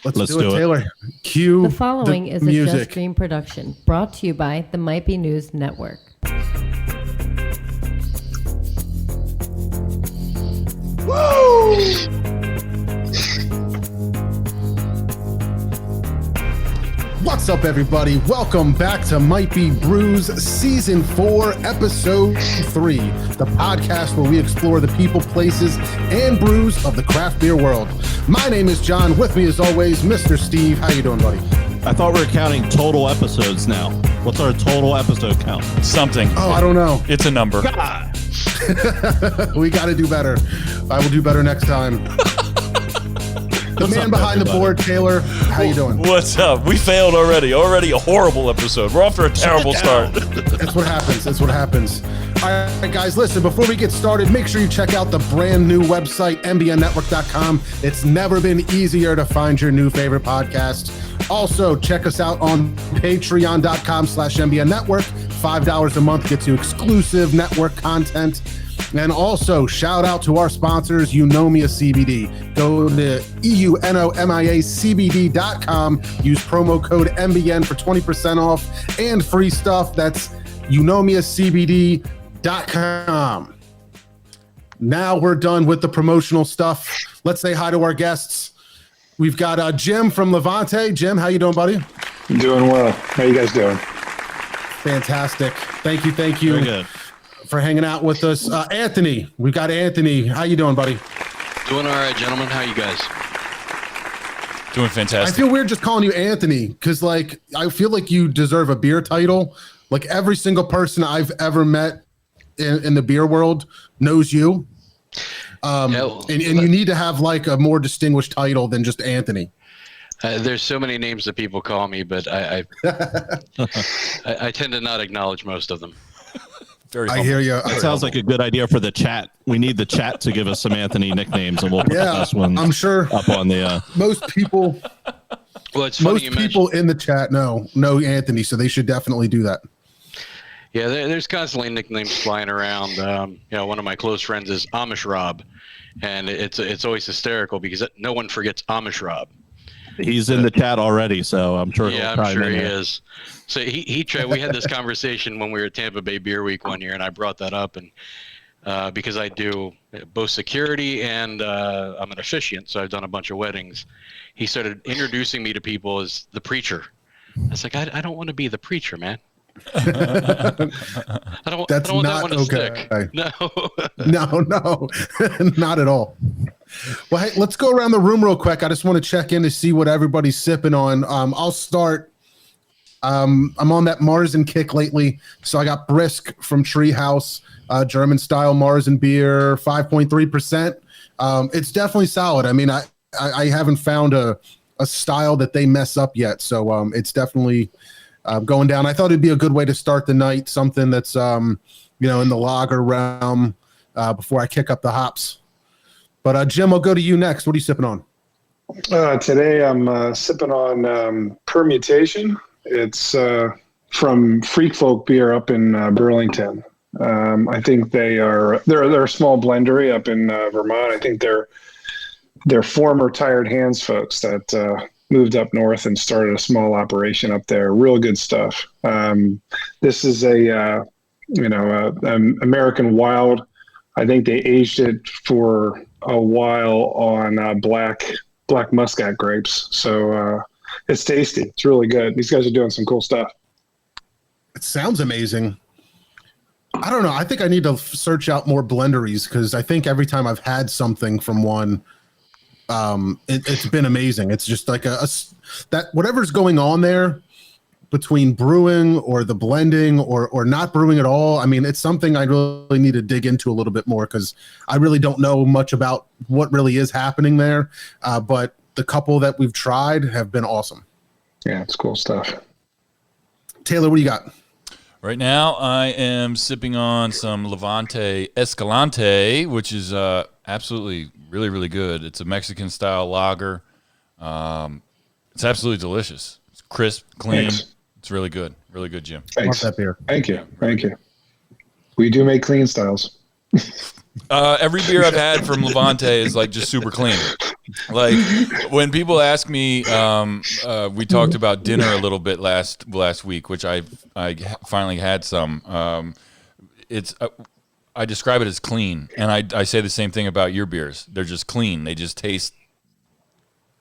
Let's do it, Taylor. Cue The following is a music. Just Green production brought to you by the Might Be News Network. Woo! What's up, everybody? Welcome back to Might Be Brews Season 4, Episode 3, the podcast where we explore the people, places, and brews of the craft beer world. My name is John. With me, as always, Mr. Steve. How you doing, buddy? I thought we were counting total episodes now. What's our total episode count? Something. Oh, I don't know. It's a number. God. We got to do better. I will do better next time. The man behind the board, Taylor. How you doing? What's up? We failed already. Already a horrible episode. We're off to a terrible start. That's what happens. That's what happens. All right, guys, listen, before we get started, make sure you check out the brand new website, mbnnetwork.com. It's never been easier to find your new favorite podcast. Also, check us out on patreon.com/mbnnetwork. $5 a month gets you exclusive network content. And also, shout out to our sponsors, Eunomia CBD. Go to eunomiacbd.com. Use promo code MBN for 20% off and free stuff. That's eunomiacbd.com. Now we're done with the promotional stuff. Let's say hi to our guests. We've got Jim from Levante. Jim, how you doing, buddy? I'm doing well. How you guys doing? Fantastic. Thank you. Very good. For hanging out with us. Anthony, we've got Anthony. How you doing, buddy? Doing all right, gentlemen. How you guys? Doing I fantastic. feel weird just calling you Anthony because, like, I feel like you deserve a beer title. Like, every single person I've ever met in the beer world knows you. And you need to have, like, a more distinguished title than just Anthony. There's so many names that people call me, but I tend to not acknowledge most of them. Very I humble. hear you. That sounds like a good idea for the chat. We need the chat to give us some Anthony nicknames, and we'll put the best ones I'm sure up on the. most people Well, it's funny most you people mentioned. in the chat know Anthony, so they should definitely do that. Yeah, there's constantly nicknames flying around. One of my close friends is Amish Rob, and it's always hysterical because no one forgets Amish Rob. He's in the chat already, so I'm sure. Yeah, I'm sure he is. So he tried. We had this conversation when we were at Tampa Bay Beer Week one year, and I brought that up, and because I do both security and I'm an officiant, so I've done a bunch of weddings. He started introducing me to people as the preacher. I was like, I don't want to be the preacher, man. I don't want that one to stick. No. No, not at all. Well, hey, let's go around the room real quick. I just want to check in to see what everybody's sipping on. I'll start. I'm on that Marzen kick lately. So I got Brisk from Treehouse, German style Marzen beer, 5.3%. It's definitely solid. I mean, I haven't found a style that they mess up yet. So it's definitely going down. I thought it'd be a good way to start the night, something that's in the lager realm before I kick up the hops. But Jim, I'll go to you next. What are you sipping on? Today I'm sipping on Permutation. It's from Freak Folk Beer up in Burlington. I think they're a small blendery up in Vermont. I think they're former Tired Hands folks that moved up north and started a small operation up there. Real good stuff. This is a American Wild. I think they aged it for a while on black muscat grapes. So it's tasty. It's really good. These guys are doing some cool stuff. It sounds amazing. I don't know. I think I need to search out more blenderies because I think every time I've had something from one, it's been amazing. It's just like that whatever's going on there between brewing or the blending or not brewing at all. I mean, it's something I really need to dig into a little bit more because I really don't know much about what really is happening there. But the couple that we've tried have been awesome. Yeah, it's cool stuff. Taylor, what do you got? Right now, I am sipping on some Levante Escalante, which is absolutely really, really good. It's a Mexican-style lager. It's absolutely delicious. It's crisp, clean. Thanks. It's really good. Really good, Jim. Thanks. Love that beer. Thank you. Thank you. We do make clean styles. Every beer I've had from Levante is like just super clean. Like when people ask me, we talked about dinner a little bit last week, which I finally had some. I describe it as clean, and I say the same thing about your beers. They're just clean. They just taste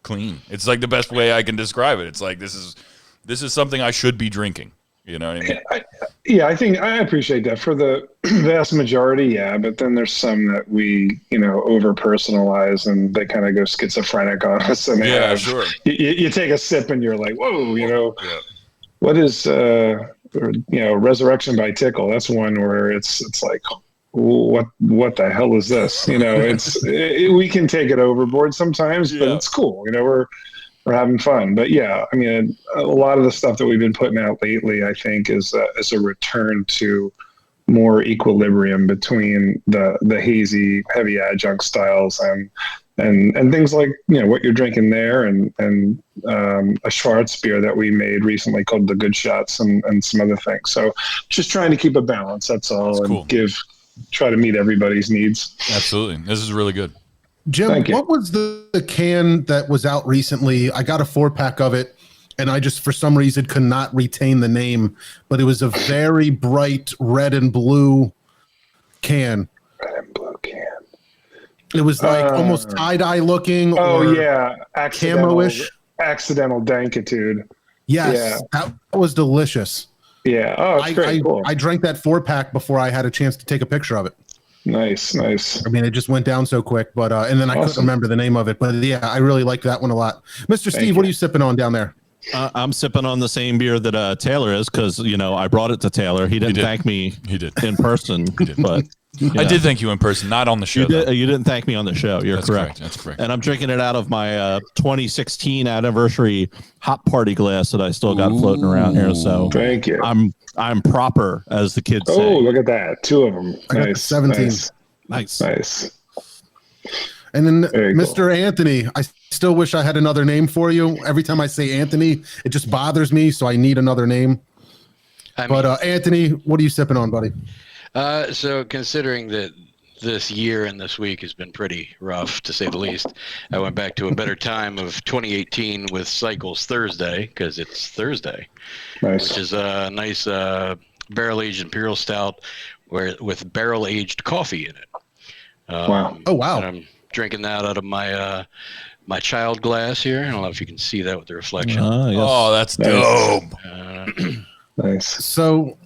clean. It's like the best way I can describe it. It's like this is something I should be drinking. You know what I mean? I think I appreciate that for the vast majority. Yeah, but then there's some that we, over personalize and they kind of go schizophrenic on us. And sure. You take a sip and you're like, whoa, what is, Resurrection by Tickle? That's one where it's like, what the hell is this? We can take it overboard sometimes, but it's cool. We're having fun. But yeah, I mean, a lot of the stuff that we've been putting out lately, I think, is a return to more equilibrium between the hazy, heavy adjunct styles and things like what you're drinking there, and a Schwarz beer that we made recently called the Good Shots, and some other things. So just trying to keep a balance. That's all, that's and cool. Try to meet everybody's needs. Absolutely, this is really good. Jim, what was the can that was out recently? I got a 4-pack of it, and I just, for some reason, could not retain the name, but it was a very bright red and blue can. Red and blue can. It was like almost tie-dye looking. Camo-ish. Accidental Dankitude. Yes, that was delicious. Yeah. Oh, it's very cool. I drank that 4-pack before I had a chance to take a picture of it. Nice. I mean, it just went down so quick, but and then I couldn't remember the name of it. But yeah, I really liked that one a lot. Mr. Steve, what are you sipping on down there? I'm sipping on the same beer that Taylor is, because I brought it to Taylor. He didn't thank me. He did in person, but I did thank you in person, not on the show. You didn't thank me on the show. You're correct. That's correct. And I'm drinking it out of my 2016 anniversary hot party glass that I still got floating around here. So thank you. I'm proper, as the kids say. Oh, look at that! 2 of them. Nice. 17. Nice. And then Mr. Anthony, I still wish I had another name for you. Every time I say Anthony, it just bothers me, so I need another name. Anthony, what are you sipping on, buddy? So considering that this year and this week has been pretty rough, to say the least, I went back to a better time of 2018 with Cycles Thursday, because it's Thursday, which is a nice barrel-aged Imperial Stout with barrel-aged coffee in it. Wow. Oh, wow. And I'm drinking that out of my my child glass here. I don't know if you can see that with the reflection. Yes. Oh, that's dope. Nice. So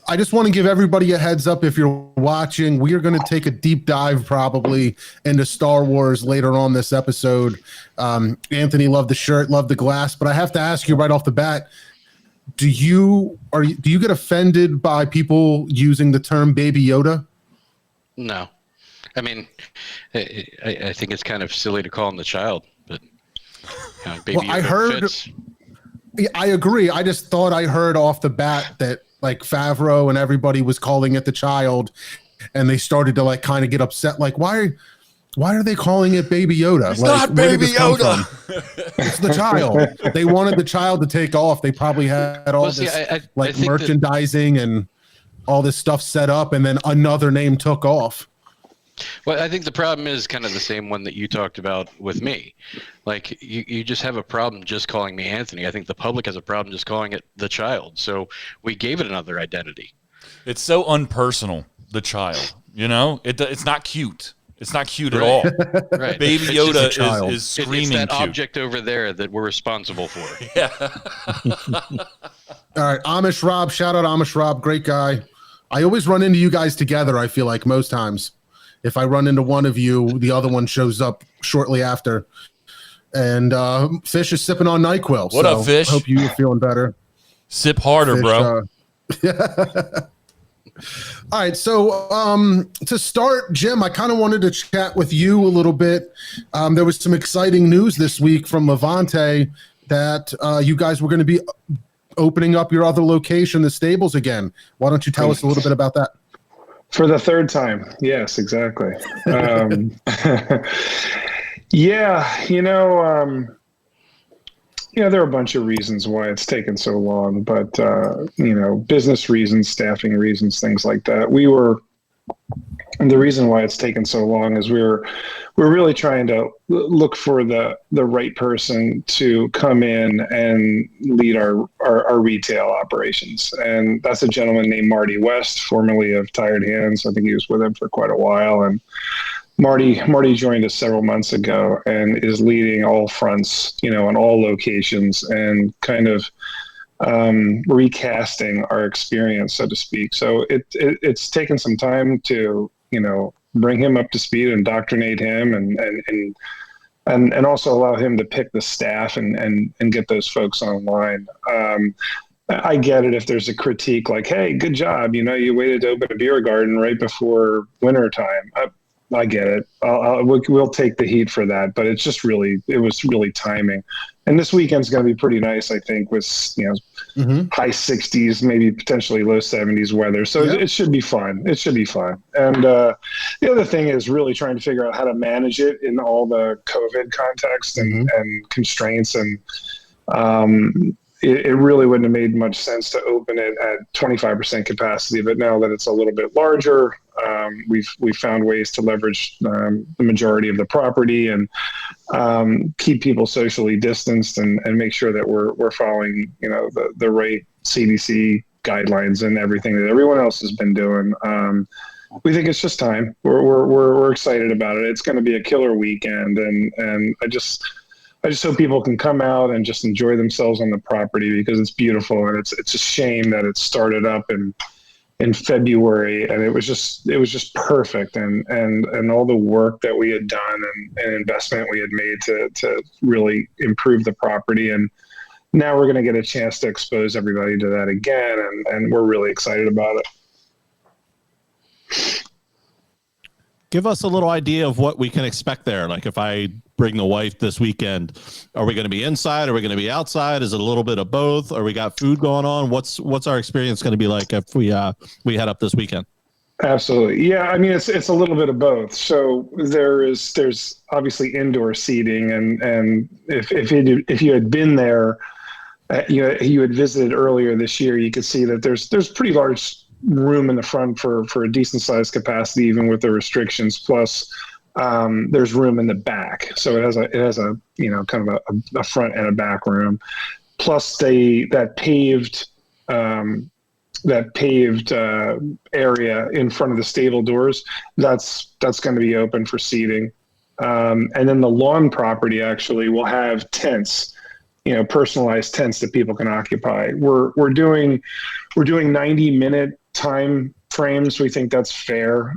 I just want to give everybody a heads up. If you're watching, we are going to take a deep dive probably into Star Wars later on this episode. Anthony loved the shirt, loved the glass, but I have to ask you right off the bat, do you get offended by people using the term Baby Yoda? No. I mean, I think it's kind of silly to call him the child, but Baby Yoda I heard. fits. I agree. I just thought I heard off the bat that like Favreau and everybody was calling it the child, and they started to like kind of get upset. Like, why are they calling it Baby Yoda? It's like, not Baby Yoda. It's the child. They wanted the child to take off. They probably had all this merchandising and all this stuff set up, and then another name took off. Well, I think the problem is kind of the same one that you talked about with me. Like, you just have a problem just calling me Anthony. I think the public has a problem just calling it the child. So we gave it another identity. It's so unpersonal, the child. It's not cute. It's not cute at all. Right. Baby Yoda is screaming it's that cute. object over there that we're responsible for. Yeah. All right, Amish Rob. Shout out Amish Rob. Great guy. I always run into you guys together, I feel like, most times. If I run into one of you, the other one shows up shortly after. And Fish is sipping on NyQuil. What up, Fish? Hope you're feeling better. Sip harder, Fish, bro. All right, so to start, Jim, I kind of wanted to chat with you a little bit. There was some exciting news this week from Levante that you guys were going to be opening up your other location, the Stables, again. Why don't you tell us a little bit about that? For the third time. Yes, exactly. Yeah, there are a bunch of reasons why it's taken so long, but, business reasons, staffing reasons, things like that. We were And the reason why it's taken so long is we're really trying to look for the right person to come in and lead our retail operations. And that's a gentleman named Marty West, formerly of Tired Hands. I think he was with him for quite a while. And Marty joined us several months ago and is leading all fronts, on all locations, and kind of recasting our experience, so to speak. So it's taken some time to bring him up to speed, indoctrinate him, and also allow him to pick the staff and get those folks online. I get it if there's a critique like, hey, good job, you waited to open a beer garden right before winter time. I get it. We'll take the heat for that, but it was really timing. And this weekend's going to be pretty nice, I think, with high 60s, maybe potentially low 70s weather. So it should be fun. It should be fun. And the other thing is really trying to figure out how to manage it in all the COVID context and constraints. And it really wouldn't have made much sense to open it at 25% capacity. But now that it's a little bit larger, we've found ways to leverage the majority of the property and keep people socially distanced and make sure that we're following the right CDC guidelines and everything that everyone else has been doing. We think it's just time. We're excited about it. It's going to be a killer weekend, and I just hope people can come out and just enjoy themselves on the property because it's beautiful, and it's a shame that it started up in February, and it was just perfect, and all the work that we had done and investment we had made to really improve the property, and now we're going to get a chance to expose everybody to that again, and we're really excited about it. Give us a little idea of what we can expect there. Like if I bring the wife this weekend, are we going to be inside? Are we going to be outside? Is it a little bit of both? Or we got food going on? What's our experience going to be like if we head up this weekend? Absolutely. Yeah. I mean, it's a little bit of both. So there's obviously indoor seating, and if you had been there, you had visited earlier this year, you could see that there's pretty large room in the front for a decent sized capacity, even with the restrictions. Plus, there's room in the back, so it has a kind of a front and a back room. Plus, that paved area in front of the stable doors, that's going to be open for seating. And then the lawn property actually will have tents, personalized tents that people can occupy. We're doing 90-minute time frames. We think that's fair.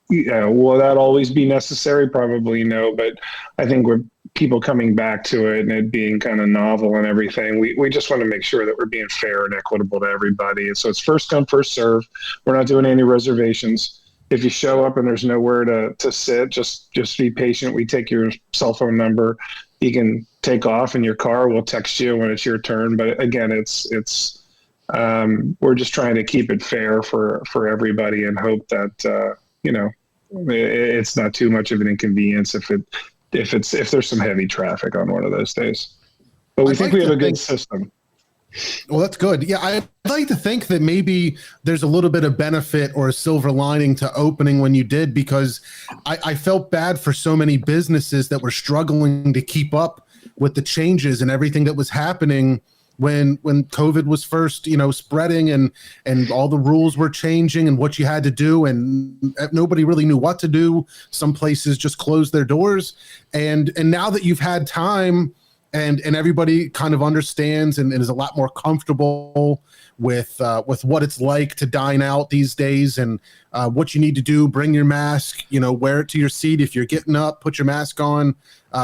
Will that always be necessary? Probably no, but I think with people coming back to it and it being kind of novel and everything, we just want to make sure that we're being fair and equitable to everybody. And so it's first come, first serve. We're not doing any reservations. If you show up and there's nowhere to sit, just be patient. We take your cell phone number. You can take off in your car. We'll text you when it's your turn. But again, we're just trying to keep it fair for everybody and hope that it's not too much of an inconvenience if there's some heavy traffic on one of those days. But we think we have a good system. Well, that's good. Yeah, I'd like to think that maybe there's a little bit of benefit or a silver lining to opening when you did, because I felt bad for so many businesses that were struggling to keep up with the changes and everything that was happening when COVID was first, spreading and all the rules were changing and what you had to do, and nobody really knew what to do. Some places just closed their doors, and now that you've had time and everybody kind of understands and is a lot more comfortable with what it's like to dine out these days, and what you need to do, bring your mask, wear it to your seat. If you're getting up, put your mask on,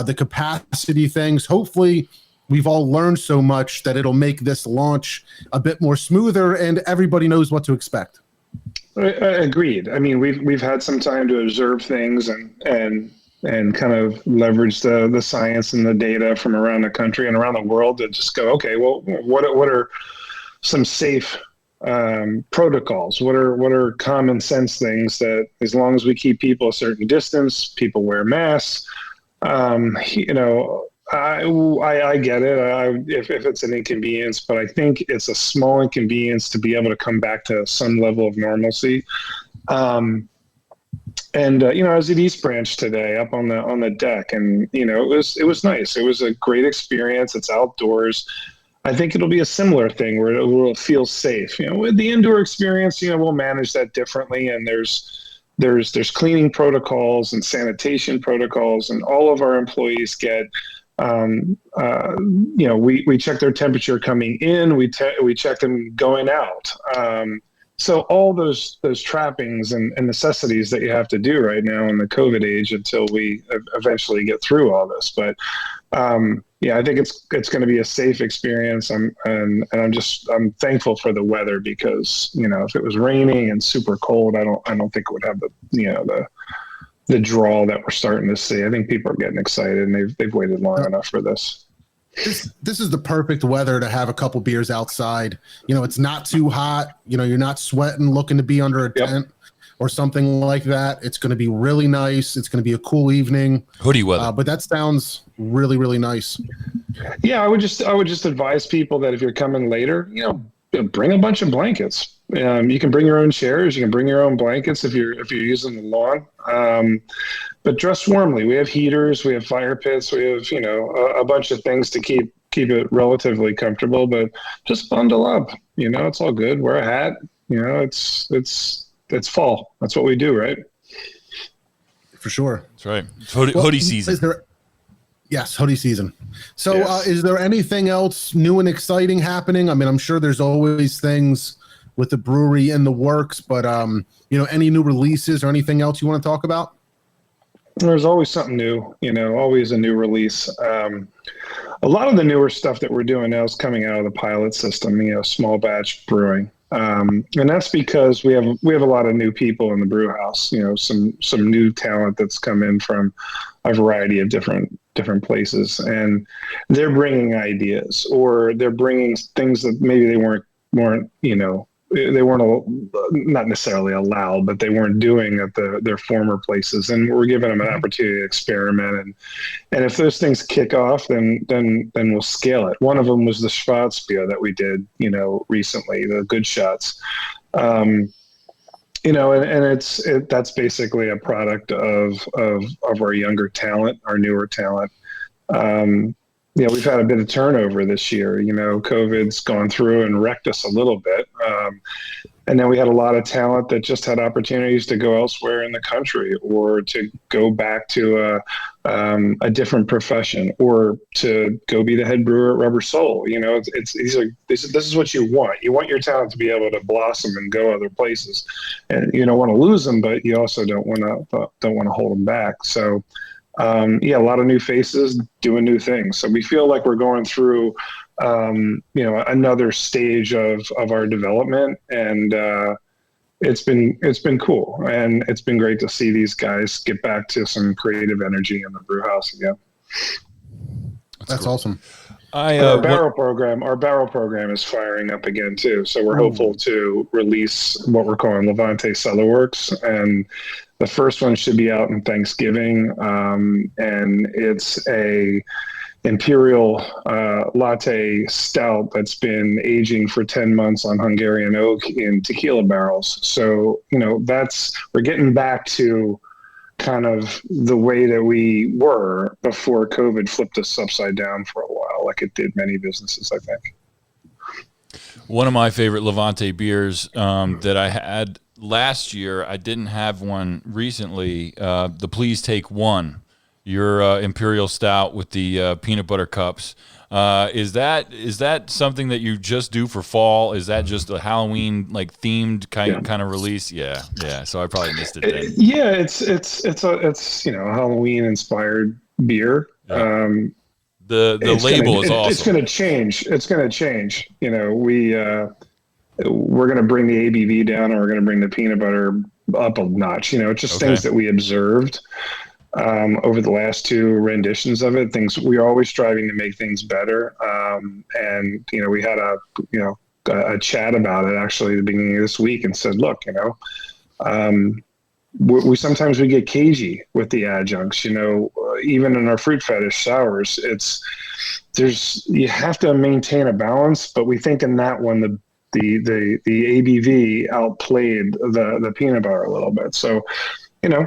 the capacity things. Hopefully we've all learned so much that it'll make this launch a bit more smoother and everybody knows what to expect. Agreed. I mean, we've had some time to observe things and kind of leverage the science and the data from around the country and around the world to just go, okay, well, what are some safe protocols? What are common sense things that, as long as we keep people a certain distance, people wear masks, I get it. If it's an inconvenience, but I think it's a small inconvenience to be able to come back to some level of normalcy. And I was at East Branch today, up on the deck, and it was nice. It was a great experience. It's outdoors. I think it'll be a similar thing where it will feel safe. With the indoor experience, we'll manage that differently, and there's cleaning protocols and sanitation protocols, and all of our employees get. We check their temperature coming in. We check them going out. So all those trappings and necessities that you have to do right now in the COVID age until we eventually get through all this. But I think it's going to be a safe experience. I'm thankful for the weather, because if it was raining and super cold, I don't think it would have the draw that we're starting to see. I think people are getting excited, and they've waited long enough for this. This is the perfect weather to have a couple beers outside. It's not too hot. You're not sweating, looking to be under a tent or something like that. It's going to be really nice. It's going to be a cool evening. Hoodie weather. But that sounds really, really nice. Yeah, I would just advise people that if you're coming later, bring a bunch of blankets. You can bring your own chairs. You can bring your own blankets if you're using the lawn. But dress warmly. We have heaters. We have fire pits. We have a bunch of things to keep it relatively comfortable. But just bundle up. It's all good. Wear a hat. It's fall. That's what we do, right? For sure. That's right. It's hoodie season. Yes, hoodie season. So Yes. Is there anything else new and exciting happening? I mean, I'm sure there's always things with the brewery in the works, but any new releases or anything else you want to talk about? There's always something new, always a new release. A lot of the newer stuff that we're doing now is coming out of the pilot system, small batch brewing. And that's because we have a lot of new people in the brew house, some new talent that's come in from a variety of different places, and they're bringing ideas, or they're bringing things that maybe they weren't they weren't not necessarily allowed, but they weren't doing at their former places, and we're giving them an opportunity to experiment. And if those things kick off, then we'll scale it. One of them was the Schwarzbier that we did, recently, the good shots. And that's basically a product of our younger talent, our newer talent. We've had a bit of turnover this year. COVID's gone through and wrecked us a little bit. And then we had a lot of talent that just had opportunities to go elsewhere in the country, or to go back to a different profession, or to go be the head brewer at Rubber Soul. This is what you want. You want your talent to be able to blossom and go other places, and you don't want to lose them, but you also don't want to hold them back. So. A lot of new faces doing new things. So we feel like we're going through, another stage of our development, and it's been cool, and it's been great to see these guys get back to some creative energy in the brew house again. That's awesome. Our barrel program is firing up again too. So we're hopeful to release what we're calling Levante Cellar Works, and the first one should be out in Thanksgiving, and it's a Imperial latte stout that's been aging for 10 months on Hungarian oak in tequila barrels. So we're getting back to kind of the way that we were before COVID flipped us upside down for a while, like it did many businesses, I think. One of my favorite Levante beers that I had last year, I didn't have one recently, the Please Take One, your Imperial Stout with the peanut butter cups. Is that something that you just do for fall? Is that just a Halloween themed kind of release? Yeah. So I probably missed it then. Yeah, it's a Halloween inspired beer. Yeah. The label is awesome. It's going to change. We're going to bring the ABV down, and we're going to bring the peanut butter up a notch. It's just things that we observed over the last two renditions of it. We are always striving to make things better. And we had a chat about it actually at the beginning of this week, and said, look, we sometimes we get cagey with the adjuncts. Even in our fruit fetish sours, you have to maintain a balance. But we think in that one, the ABV outplayed the peanut butter a little bit. So,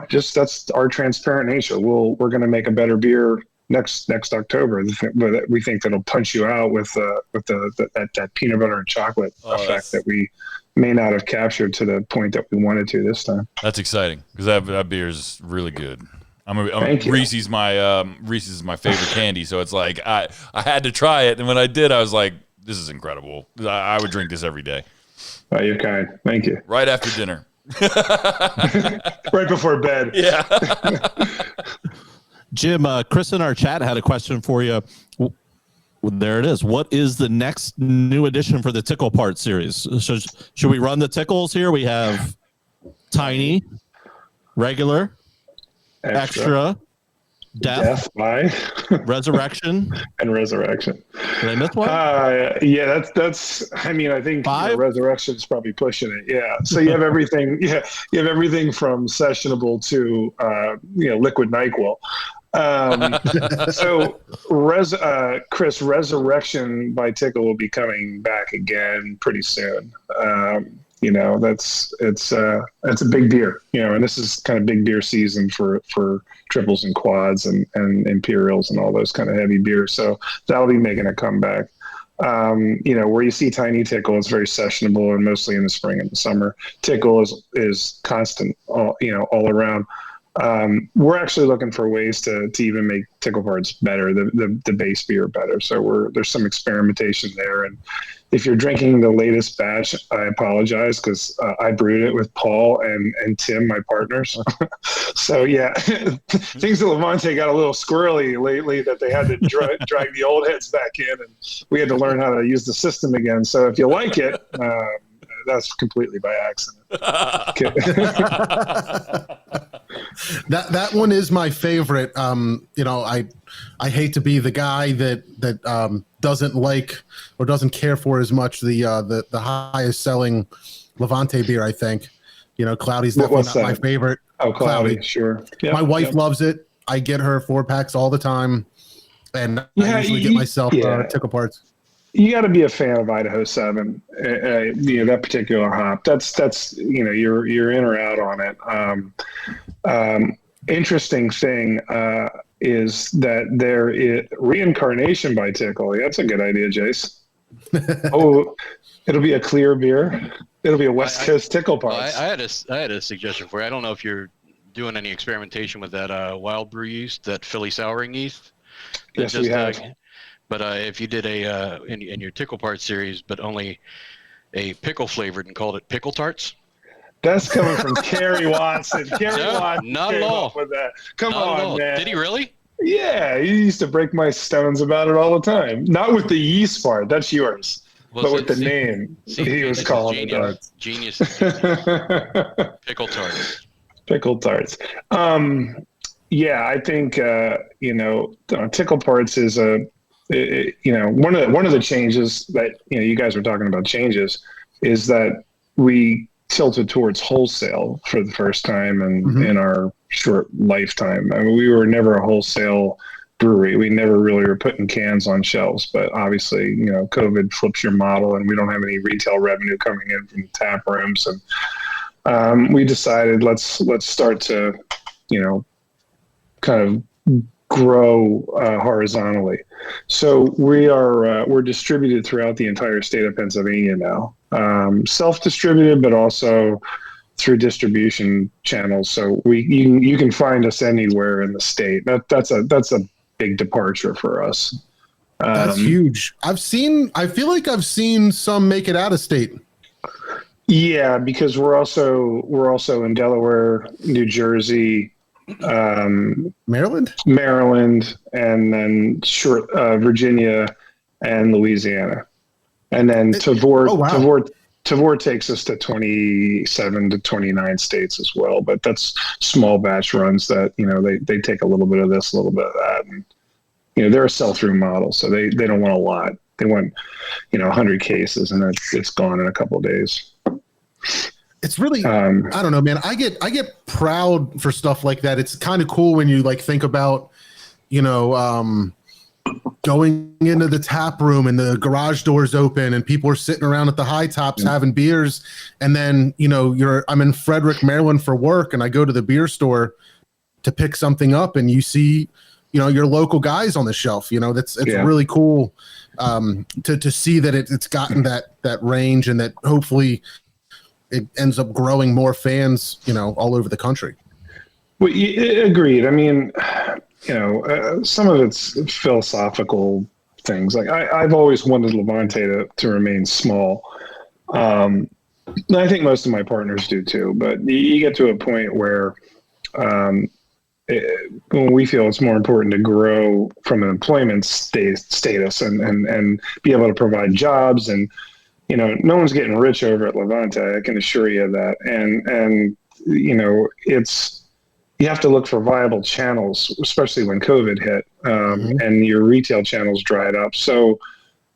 just that's our transparent nature. We're going to make a better beer next October, but we think that'll punch you out with that peanut butter and chocolate effect that we may not have captured to the point that we wanted to this time. That's exciting because that beer is really good. Reese's is my favorite candy, so it's like I had to try it, and when I did, I was like, this is incredible. I would drink this every day. Oh, you're kind. Thank you. Right after dinner. Right before bed. Yeah. Jim, Chris in our chat had a question for you. There it is. What is the next new edition for the Tickle Part series? So should we run the tickles here? We have tiny, regular, extra, death, resurrection, and resurrection. Did I miss one? Yeah, that's. I mean, I think resurrection's probably pushing it. Yeah. So you have everything. Yeah, you have everything from sessionable to liquid NyQuil. So Chris, Resurrection by Tickle will be coming back again pretty soon. It's a big beer, and this is kind of big beer season for triples and quads and imperials and all those kind of heavy beers. So that'll be making a comeback. Where you see Tiny Tickle, it's very sessionable and mostly in the spring and the summer. Tickle is constant, all around. We're actually looking for ways to even make Tickle Parts better, the base beer better. So there's some experimentation there. And if you're drinking the latest batch, I apologize because I brewed it with Paul and Tim, my partners. So yeah, things at Levante got a little squirrely lately that they had to drag the old heads back in, and we had to learn how to use the system again. So if you like it, that's completely by accident. That one is my favorite. I hate to be the guy that doesn't like or doesn't care for as much the highest selling Levante beer. I think Cloudy's definitely not my favorite. Oh, Cloudy, sure. Yep, my wife loves it. I get her 4-packs all the time, and I usually get myself Tickle Parts. You got to be a fan of Idaho 7, that particular hop. That's you're in or out on it. Interesting thing is that there is Reincarnation by Tickle. That's a good idea, Jace. Oh, it'll be a clear beer. It'll be a West Coast Tickle Parts. I had a suggestion for you. I don't know if you're doing any experimentation with that wild brew yeast, that Philly souring yeast. Yes, we have. But if you did in your Tickle Part series, but only a pickle flavored and called it Pickle Tarts. That's coming from Kerry Watson. Watson not at all. With that. Come on, man. Did he really? Yeah, he used to break my stones about it all the time. Not with the yeast part. That's yours. But with the name, he was calling it that. Genius. Pickle Tarts. Pickle Tarts. Yeah, I think Tickle Parts is one of the changes that you guys were talking about changes is that we tilted towards wholesale for the first time in our short lifetime. I mean, we were never a wholesale brewery. We never really were putting cans on shelves, but obviously, COVID flips your model and we don't have any retail revenue coming in from the tap rooms. And we decided let's start to, kind of grow horizontally. So we're distributed throughout the entire state of Pennsylvania now, self-distributed, but also through distribution channels. So you can find us anywhere in the state. That's a big departure for us. That's huge. I feel like I've seen some make it out of state. Yeah, because we're also in Delaware, New Jersey, Maryland, and then Virginia and Louisiana, and then Tavor takes us to 27 to 29 states as well. But that's small batch runs that they take a little bit of this, a little bit of that, and they're a sell-through model, so they don't want a lot. They want 100 cases, and it's gone in a couple of days. It's really, I don't know, man. I get proud for stuff like that. It's kind of cool when you think about, going into the tap room and the garage doors open and people are sitting around at the high tops having beers. And then, I'm in Frederick, Maryland for work, and I go to the beer store to pick something up, and you see, your local guys on the shelf. It's really cool to see that it's gotten that range, and that hopefully it ends up growing more fans, all over the country. Well, agreed. I mean, some of it's philosophical things. Like I've always wanted Levante to remain small. And I think most of my partners do too, but you get to a point where when we feel it's more important to grow from an employment status and be able to provide jobs, and no one's getting rich over at Levante, I can assure you of that. And you have to look for viable channels, especially when COVID hit, and your retail channels dried up. So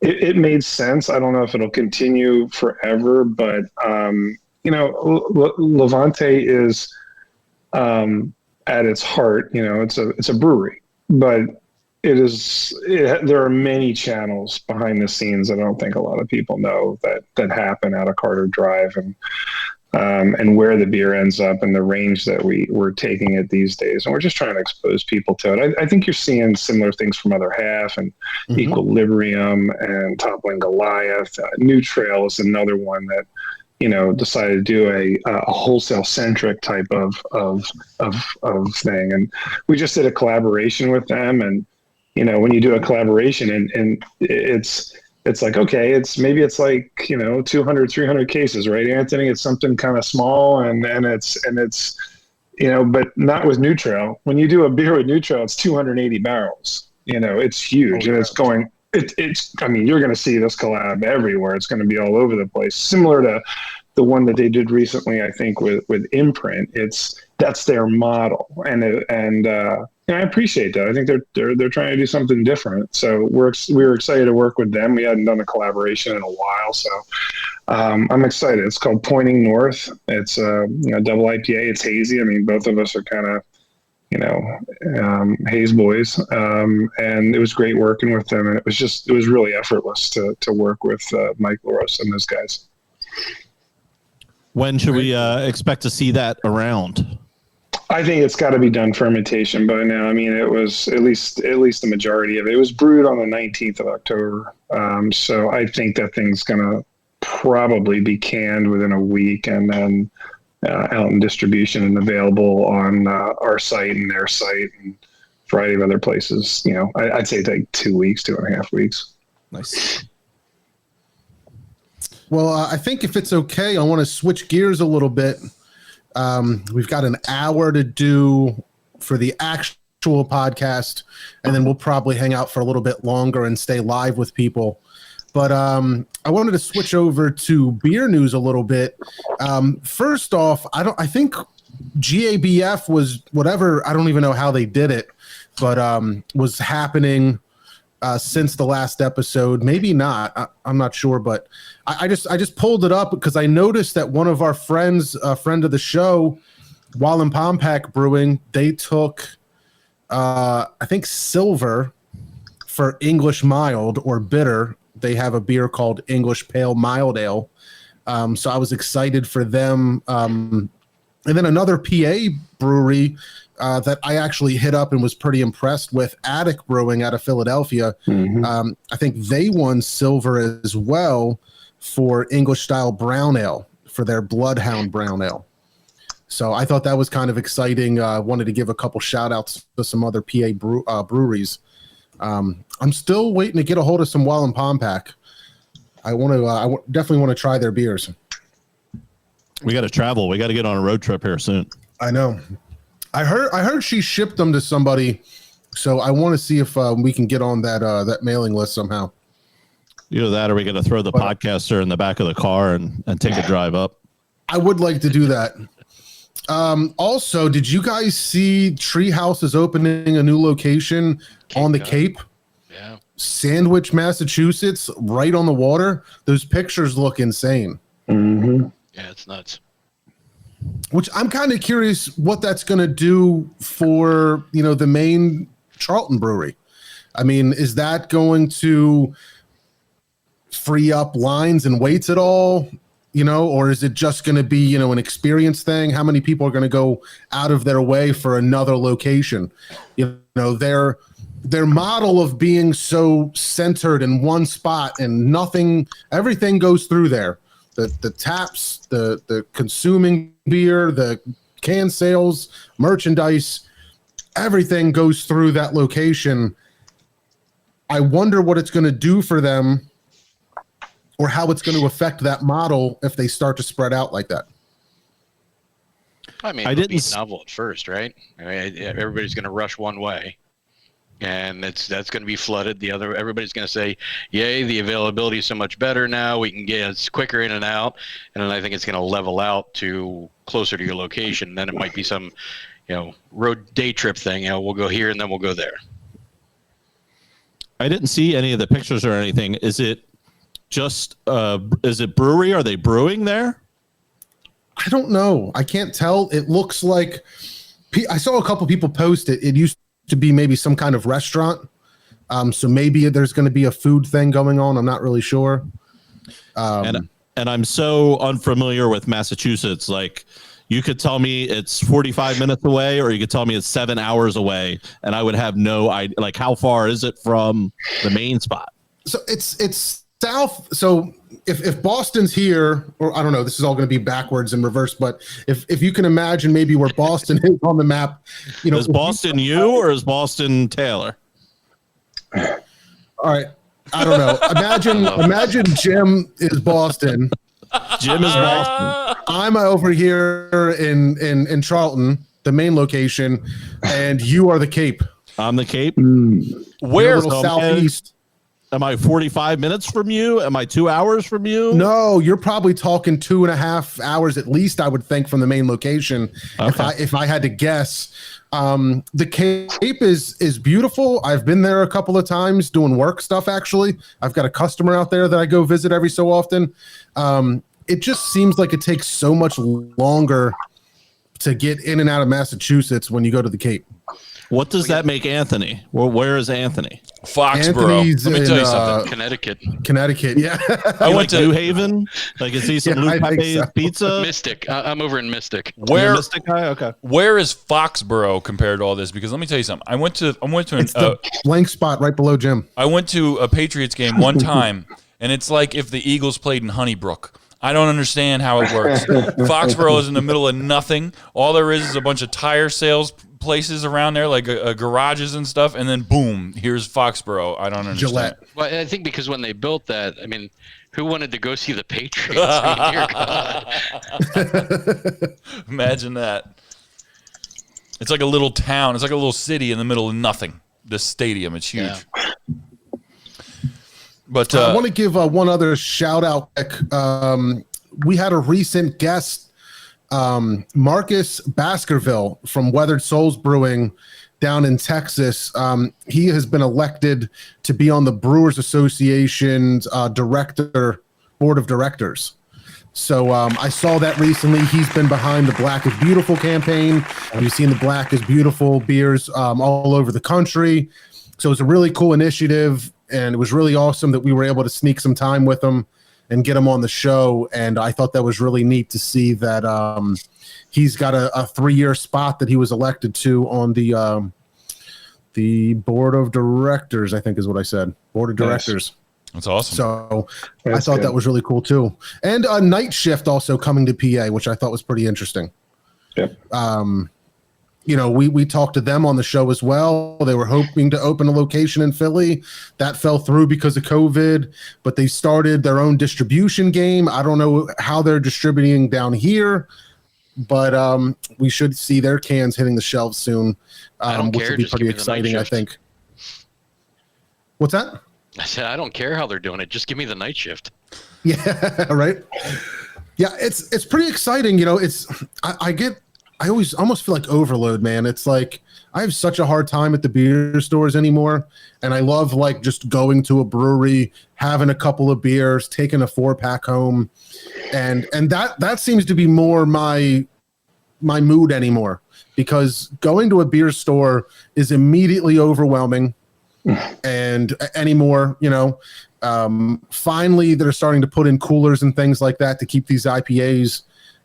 it made sense. I don't know if it'll continue forever, but Levante is at its heart, it's a brewery, but there are many channels behind the scenes that I don't think a lot of people know that happen out of Carter Drive, and where the beer ends up and the range that we're taking it these days. And we're just trying to expose people to it. I think you're seeing similar things from Other Half and Equilibrium and Toppling Goliath. New Trail is another one that, decided to do a wholesale centric type of thing. And we just did a collaboration with them. And, when you do a collaboration and it's like, okay, it's like, 200, 300 cases, right, Anthony? It's something kind of small and it's, but not with New Trail. When you do a beer with New Trail, it's 280 barrels, it's huge. And it's going, you're going to see this collab everywhere. It's going to be all over the place. Similar to the one that they did recently, I think with Imprint. That's their model. And I appreciate that. I think they're trying to do something different. So we were excited to work with them. We hadn't done a collaboration in a while, so I'm excited. It's called Pointing North. It's double IPA. It's hazy. I mean, both of us are kind of haze boys, and it was great working with them. And it was really effortless to work with Mike LaRosa and those guys. When should we expect to see that around? I think it's got to be done fermentation by now. I mean, it was at least the majority of it. It was brewed on the 19th of October. So I think that thing's going to probably be canned within a week, and then out in distribution and available on our site and their site and a variety of other places. I'd say take 2 weeks, 2.5 weeks. Nice. Well, I think if it's okay, I want to switch gears a little bit. We've got an hour to do for the actual podcast, and then we'll probably hang out for a little bit longer and stay live with people. But I wanted to switch over to beer news a little bit. First off, I think GABF was whatever. I don't even know how they did it, but was happening since the last episode. Maybe not. I'm not sure, but I just pulled it up because I noticed that one of our friends, a friend of the show, Wallenpaupack Brewing, they took I think silver for English mild or bitter. They have a beer called English Pale Mild Ale. So I was excited for them. And then another PA brewery that I actually hit up and was pretty impressed with, Attic Brewing out of Philadelphia. I think they won silver as well for English style brown ale for their Bloodhound brown ale. So I thought that was kind of exciting. Wanted to give a couple shout outs to some other PA breweries. I'm still waiting to get a hold of some Wallenpaupack. I definitely want to try their beers. We got to travel. We got to get on a road trip here soon. I know. I heard she shipped them to somebody, so I want to see if we can get on that mailing list somehow. Either that, or are we going to throw the podcaster in the back of the car and take a drive up? I would like to do that. Also, did you guys see Treehouse is opening a new location on the Cape? Yeah. Sandwich, Massachusetts, right on the water. Those pictures look insane. Mm-hmm. Yeah, it's nuts. Which I'm kind of curious what that's going to do for, the main Charlton brewery. I mean, is that going to free up lines and waits at all? Or is it just going to be, an experience thing? How many people are going to go out of their way for another location? Their model of being so centered in one spot and everything goes through there. The taps, the consuming beer, the can sales, merchandise, everything goes through that location. I wonder what it's going to do for them, or how it's going to affect that model if they start to spread out like that. I mean, it'll be novel at first, right? I mean, everybody's going to rush one way, and that's going to be flooded. Everybody's going to say, "Yay, the availability is so much better now. We can get it's quicker in and out." And then I think it's going to level out to closer to your location. Then it might be some, road day trip thing. We'll go here and then we'll go there. I didn't see any of the pictures or anything. Is it just is it brewery? Are they brewing there? I don't know. I can't tell. It looks like I saw a couple people post it. It used to be maybe some kind of restaurant. So maybe there's going to be a food thing going on. I'm not really sure. And I'm so unfamiliar with Massachusetts. Like, you could tell me it's 45 minutes away, or you could tell me it's 7 hours away, and I would have no idea. Like, how far is it from the main spot? So it's south. So if Boston's here, or I don't know, this is all going to be backwards and reverse, but if you can imagine maybe where Boston is on the map, is Boston you or is Boston Taylor? All right. I don't know. Imagine Jim is Boston. Jim is Boston. I'm over here in Charlton, the main location, and you are the Cape. I'm the Cape. Where? Southeast. Am I 45 minutes from you? Am I 2 hours from you? No, you're probably talking 2.5 hours at least, I would think, from the main location. Okay. If I had to guess. The Cape is beautiful. I've been there a couple of times doing work stuff, actually. I've got a customer out there that I go visit every so often. It just seems like it takes so much longer to get in and out of Massachusetts when you go to the Cape. What does that make Anthony? Well, where is Anthony? Foxborough. Let me tell you something. Connecticut, yeah. I went to New Haven. Like, is he some Luke Pepe's pizza? Mystic. I'm over in Mystic. Mystic guy? Okay. Where is Foxborough compared to all this? Because let me tell you something. I went to the blank spot right below Jim. I went to a Patriots game one time, and it's like if the Eagles played in Honeybrook. I don't understand how it works. Foxborough is in the middle of nothing. All there is a bunch of tire sales places around there, like garages and stuff, and then boom, here's Foxborough. I don't understand. Gillette. Well, I think because when they built that, I mean, who wanted to go see the Patriots? I mean, dear God. Imagine that. It's like a little town. It's like a little city in the middle of nothing. This stadium, it's huge. Yeah. But I want to give one other shout out. We had a recent guest, Marcus Baskerville from Weathered Souls Brewing down in Texas. He has been elected to be on the Brewers Association's board of directors. So I saw that recently. He's been behind the Black is Beautiful campaign. We've seen the Black is Beautiful beers all over the country. So it's a really cool initiative. And it was really awesome that we were able to sneak some time with him and get him on the show. And I thought that was really neat to see that he's got a 3-year spot that he was elected to on the board of directors, I think is what I said. Board of directors. That's awesome. So I thought that was really cool too. And a night shift also coming to PA, which I thought was pretty interesting. Yep. We talked to them on the show as well. They were hoping to open a location in Philly. That fell through because of COVID, but they started their own distribution game. I don't know how they're distributing down here, but we should see their cans hitting the shelves soon, which would be pretty exciting, I think. What's that? I said, I don't care how they're doing it. Just give me the night shift. Yeah, right. Yeah, it's pretty exciting. I always almost feel like overload, man. It's like I have such a hard time at the beer stores anymore. And I love like just going to a brewery, having a couple of beers, taking a 4-pack home. And that seems to be more my mood anymore, because going to a beer store is immediately overwhelming. and anymore. Finally, they're starting to put in coolers and things like that to keep these IPAs,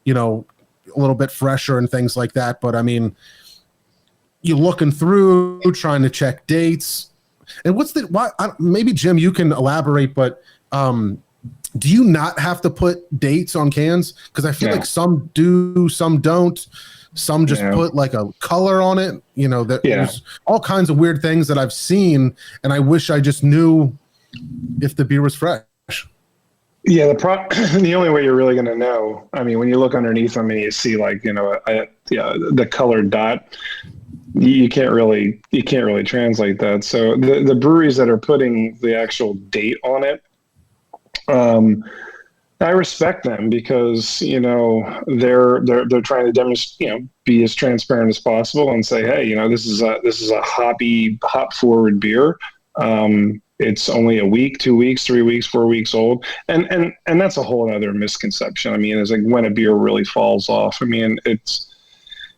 a little bit fresher and things like that. But I mean, you're looking through, trying to check dates. And maybe Jim, you can elaborate, but do you not have to put dates on cans? Because I feel like some do, some don't. Some just put like a color on it. There's all kinds of weird things that I've seen, and I wish I just knew if the beer was fresh. Yeah, the only way you're really going to know, I mean, when you look underneath them and you see like the colored dot, you can't really translate that. So the breweries that are putting the actual date on it, I respect them because they're trying to demonstrate, be as transparent as possible and say, hey, this is a hop forward beer. It's only a week, 2 weeks, 3 weeks, 4 weeks old, and that's a whole other misconception. I mean, it's like when a beer really falls off. I mean, it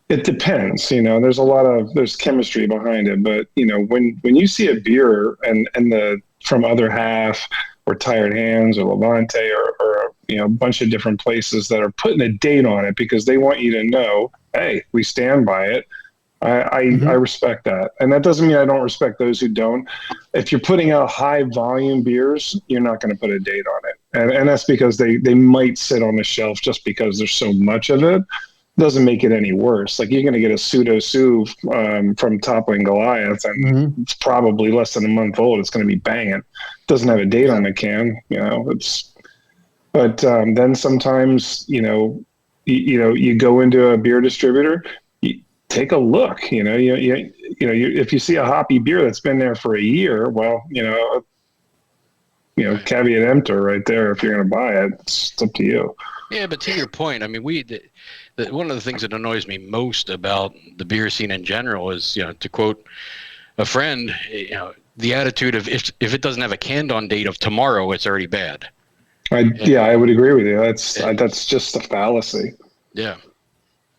depends. There's chemistry behind it, but when you see a beer and from Other Half or Tired Hands or Levante or a bunch of different places that are putting a date on it because they want you to know, hey, we stand by it. I respect that. And that doesn't mean I don't respect those who don't. If you're putting out high volume beers, you're not going to put a date on it. And that's because they might sit on the shelf just because there's so much of it. Doesn't make it any worse. Like you're going to get a pseudo Sue from Toppling Goliath, and it's probably less than a month old. It's going to be banging. Doesn't have a date on the can, But then sometimes you go into a beer distributor, you take a look. If you see a hoppy beer that's been there for a year, well, caveat emptor right there. If you're going to buy it, it's up to you. Yeah, but to your point, I mean, one of the things that annoys me most about the beer scene in general is, to quote a friend, the attitude of if it doesn't have a canned on date of tomorrow, it's already bad. I would agree with you. That's just a fallacy. Yeah.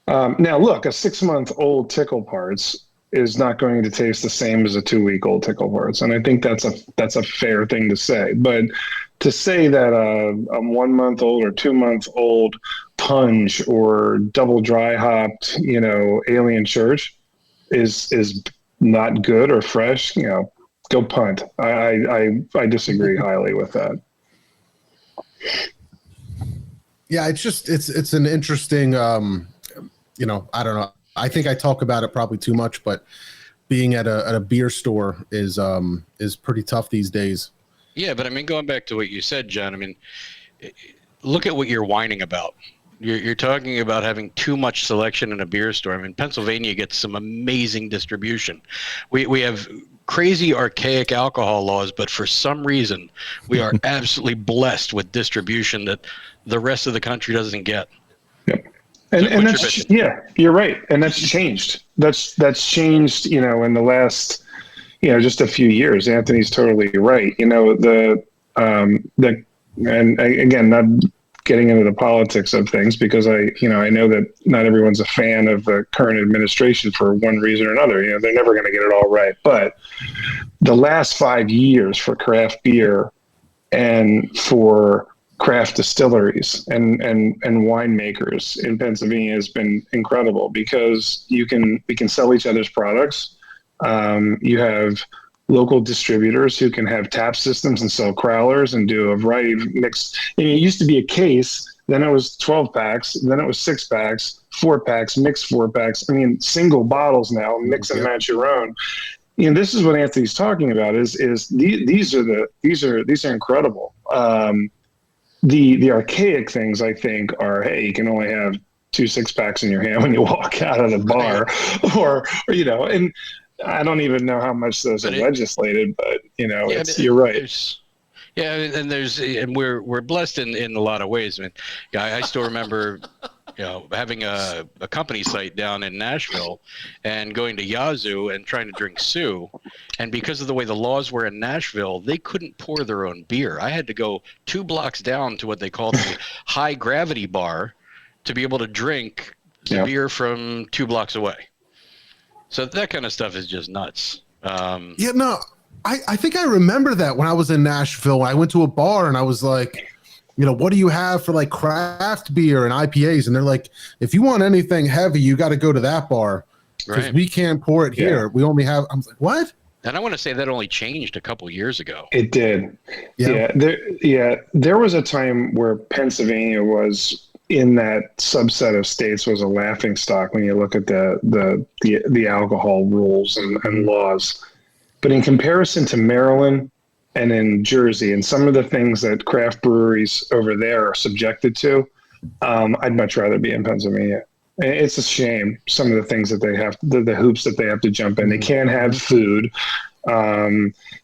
Now, look, a 6-month-old Tickle Parts is not going to taste the same as a 2-week-old Tickle Parts, and I think that's a fair thing to say. But to say that a 1-month-old or 2-month-old Punch or double dry hopped, Alien Church is not good or fresh, go punt. I disagree highly with that. Yeah, it's an interesting, I don't know. I think I talk about it probably too much, but being at a beer store is pretty tough these days. Yeah, but I mean, going back to what you said, John, I mean, look at what you're whining about. You're talking about having too much selection in a beer store. I mean, Pennsylvania gets some amazing distribution. We have crazy archaic alcohol laws, but for some reason we are absolutely blessed with distribution that the rest of the country doesn't get. Yep. And that's, you're right. And that's changed. That's changed, in the last, just a few years. Anthony's totally right. And again, not getting into the politics of things because I know that not everyone's a fan of the current administration for one reason or another. They're never going to get it all right. But the last 5 years for craft beer and for craft distilleries and winemakers in Pennsylvania has been incredible because we can sell each other's products. You have local distributors who can have tap systems and sell crowlers and do a variety of mixed. I mean, it used to be a case, then it was 12 packs, then it was 6 packs, 4 packs, mixed 4 packs. I mean, single bottles now, mix and match your own. This is what Anthony's talking about. These are incredible. The archaic things I think are, hey, you can only have 2 6-packs in your hand when you walk out of the bar, or and I don't even know how much those are legislated, but you're right. And we're blessed in a lot of ways. I mean, I still remember, having a company site down in Nashville and going to Yazoo and trying to drink Sioux. And because of the way the laws were in Nashville, they couldn't pour their own beer. I had to go 2 blocks down to what they called the high gravity bar to be able to drink the beer from 2 blocks away. So that kind of stuff is just nuts. I think I remember that when I was in Nashville. I went to a bar and I was like, what do you have for like craft beer and IPAs? And they're like, if you want anything heavy, you got to go to that bar because Right. we can't pour it here. We only have. I was like, what? And I want to say that only changed a couple years ago. It did. Yeah. There was a time where Pennsylvania was in that subset of states was a laughing stock when you look at the alcohol rules and laws. But in comparison to Maryland and in Jersey and some of the things that craft breweries over there are subjected to, I'd much rather be in Pennsylvania. It's a shame, some of the things that they have, the hoops that they have to jump in. They can't have food.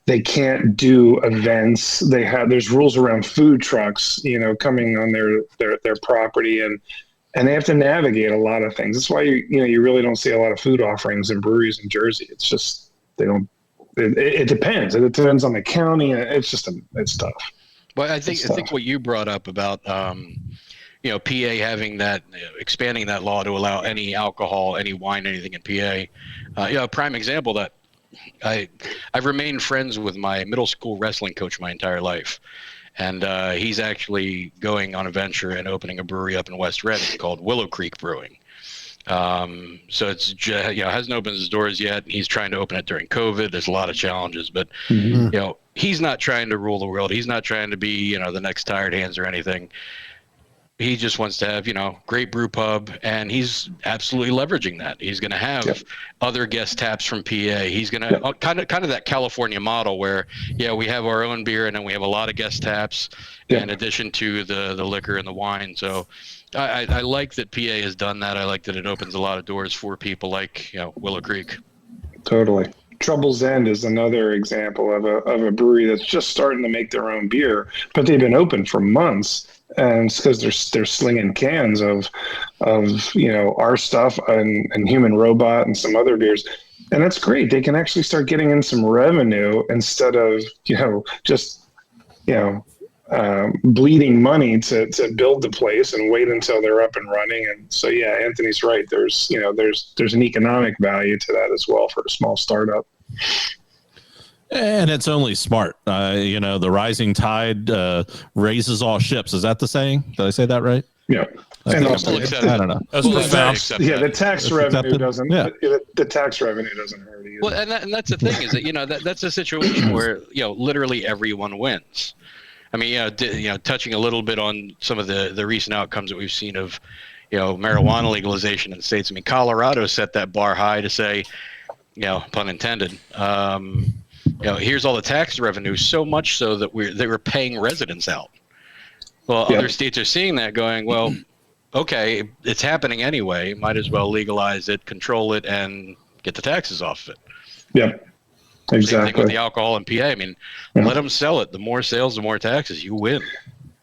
They can't do events. There's rules around food trucks, coming on their property, and they have to navigate a lot of things. That's why you really don't see a lot of food offerings in breweries in Jersey. It's just they don't. It depends. It depends on the county. It's tough. Well, I think what you brought up about PA having that, expanding that law to allow any alcohol, any wine, anything in PA. A prime example that I've remained friends with my middle school wrestling coach my entire life. And he's actually going on a venture and opening a brewery up in West Reading called Willow Creek Brewing. So it's hasn't opened his doors yet. He's trying to open it during COVID. There's a lot of challenges, but he's not trying to rule the world. He's not trying to be the next Tired Hands or anything. He just wants to have great brew pub, and he's absolutely leveraging that. He's going to have other guest taps from PA. He's going to kind of that California model where we have our own beer and then we have a lot of guest taps in addition to the liquor and the wine. So I like that PA has done that. I like that it opens a lot of doors for people like Willow Creek. Totally. Trouble's End is another example of a brewery that's just starting to make their own beer, but they've been open for months. And it's because they're slinging cans of our stuff and Human Robot and some other beers, and that's great. They can actually start getting in some revenue instead of just bleeding money to build the place and wait until they're up and running. And so Anthony's right. There's an economic value to that as well for a small startup. And it's only smart. The rising tide raises all ships. Is that the saying? Did I say that right? Yeah. And also, I don't know. That's profound. The tax revenue doesn't. Yeah. The tax revenue doesn't hurt either. Well, and that's the thing is that that's a situation where literally everyone wins. I mean, touching a little bit on some of the recent outcomes that we've seen of marijuana legalization in states. I mean, Colorado set that bar high to say, pun intended. Here's all the tax revenue, so much so that they were paying residents out. Well, other states are seeing that going, well, okay, it's happening anyway. Might as well legalize it, control it, and get the taxes off of it. Yep, exactly. Same thing with the alcohol in PA. I mean, let them sell it. The more sales, the more taxes. You win.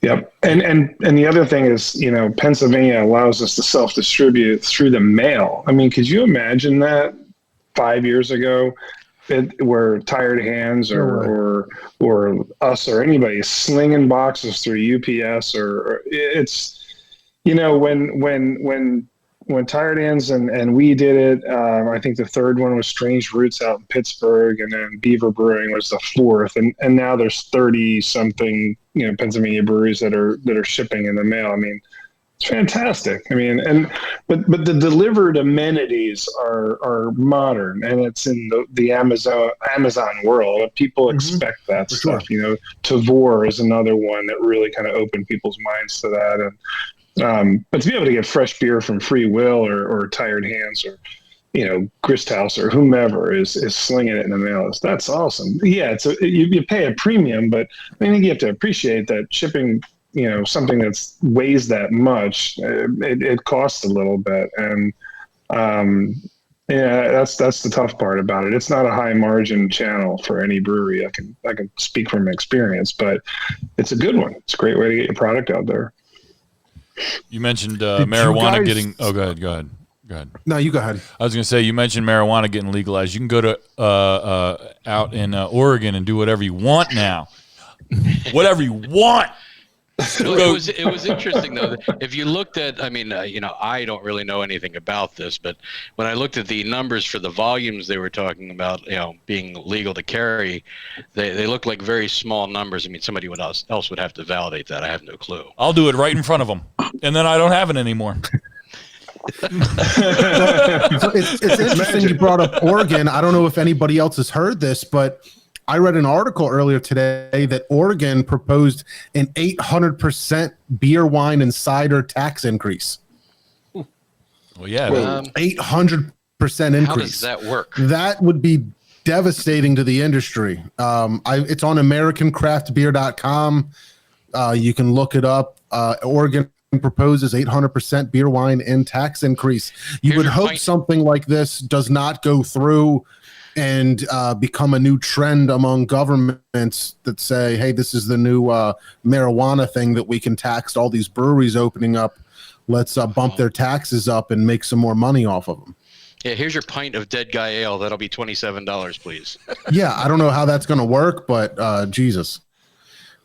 Yep. And the other thing is, Pennsylvania allows us to self-distribute through the mail. I mean, could you imagine that 5 years ago? Where Tired Hands or us or anybody slinging boxes through UPS or it's when Tired Hands and we did it. I think the third one was Strange Roots out in Pittsburgh, and then Beaver Brewing was the fourth, and now there's 30 something Pennsylvania breweries that are shipping in the mail. I mean, it's fantastic. I mean, but the delivered amenities are modern, and it's in the Amazon world. People expect that stuff. Sure. Tavor is another one that really kind of opened people's minds to that. And but to be able to get fresh beer from Free Will or Tired Hands or Grist House or whomever is slinging it in the mail, that's awesome. Yeah, you pay a premium, but I think you have to appreciate that shipping. Something that weighs that much, it costs a little bit. And that's the tough part about it. It's not a high margin channel for any brewery. I can speak from experience, but it's a good one. It's a great way to get your product out there. You mentioned marijuana getting. Oh, go ahead. No, you go ahead. I was going to say, you mentioned marijuana getting legalized. You can go to out in Oregon and do whatever you want now. Whatever you want. Well, it was interesting though. If you looked at, I mean, I don't really know anything about this, but when I looked at the numbers for the volumes they were talking about, being legal to carry, they look like very small numbers. I mean, somebody else would have to validate that. I have no clue. I'll do it right in front of them, and then I don't have it anymore. It's interesting you brought up Oregon. I don't know if anybody else has heard this, but I read an article earlier today that Oregon proposed an 800% beer, wine, and cider tax increase. Well, yeah. 800% increase. How does that work? That would be devastating to the industry. It's on AmericanCraftBeer.com. You can look it up. Oregon proposes 800% beer, wine, and tax increase. You would hope something like this does not go through and become a new trend among governments that say, hey, this is the new marijuana thing that we can tax all these breweries opening up. Let's bump their taxes up and make some more money off of them. Yeah, here's your pint of Dead Guy Ale. That'll be $27, please. Yeah, I don't know how that's going to work, but Jesus.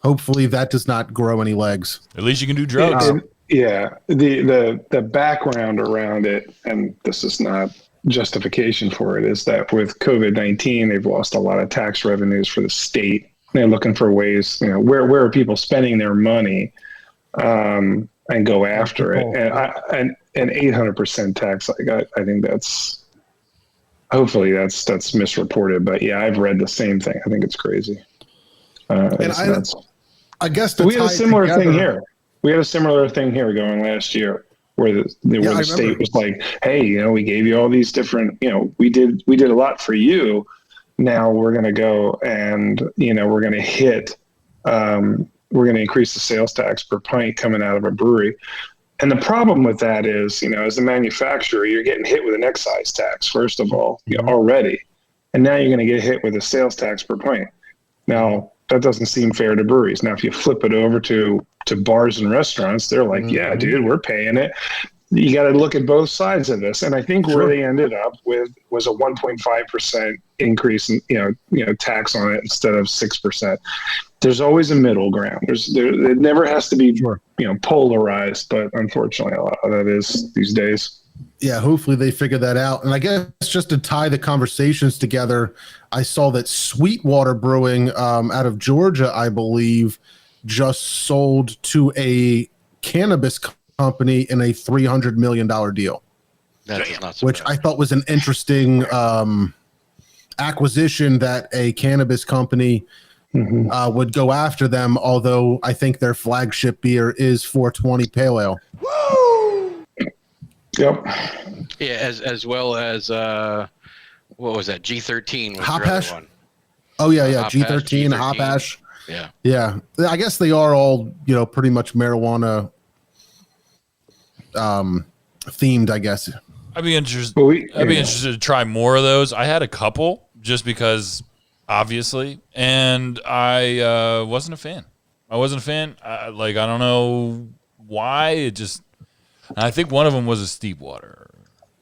Hopefully that does not grow any legs. At least you can do drugs. Yeah, the background around it, and this is not justification for it, is that with COVID-19, they've lost a lot of tax revenues for the state. They're looking for ways, where are people spending their money, and go after it. And an 800% tax, I think hopefully that's misreported. But yeah, I've read the same thing. I think it's crazy. I guess we had a similar thing here. We had a similar thing here going last year, where the state was like, "Hey, we gave you all these different, we did a lot for you. Now we're going to go and we're going to increase the sales tax per pint coming out of a brewery." And the problem with that is, as a manufacturer, you're getting hit with an excise tax first of all already, and now you're going to get hit with a sales tax per pint. Now that doesn't seem fair to breweries. Now, if you flip it over to bars and restaurants, they're like, yeah, dude, we're paying it. You got to look at both sides of this. And I think where they ended up with was a 1.5% increase in, tax on it instead of 6%. There's always a middle ground. It never has to be, polarized, but unfortunately a lot of that is these days. Yeah, hopefully they figure that out. And I guess just to tie the conversations together, I saw that Sweetwater Brewing out of Georgia, I believe, just sold to a cannabis company in a $300 million deal. That's not which I thought was an interesting acquisition, that a cannabis company would go after them, although I think their flagship beer is 420 Pale Ale. Woo! Yep. Yeah, as well as what was that? G13 was Hop your Hash? other one. Oh yeah, G13, Hop Hash. Yeah. I guess they are all pretty much marijuana themed, I guess. I'd be interested to try more of those. I had a couple just because, obviously, and I wasn't a fan. I don't know why. I think one of them was a steep water.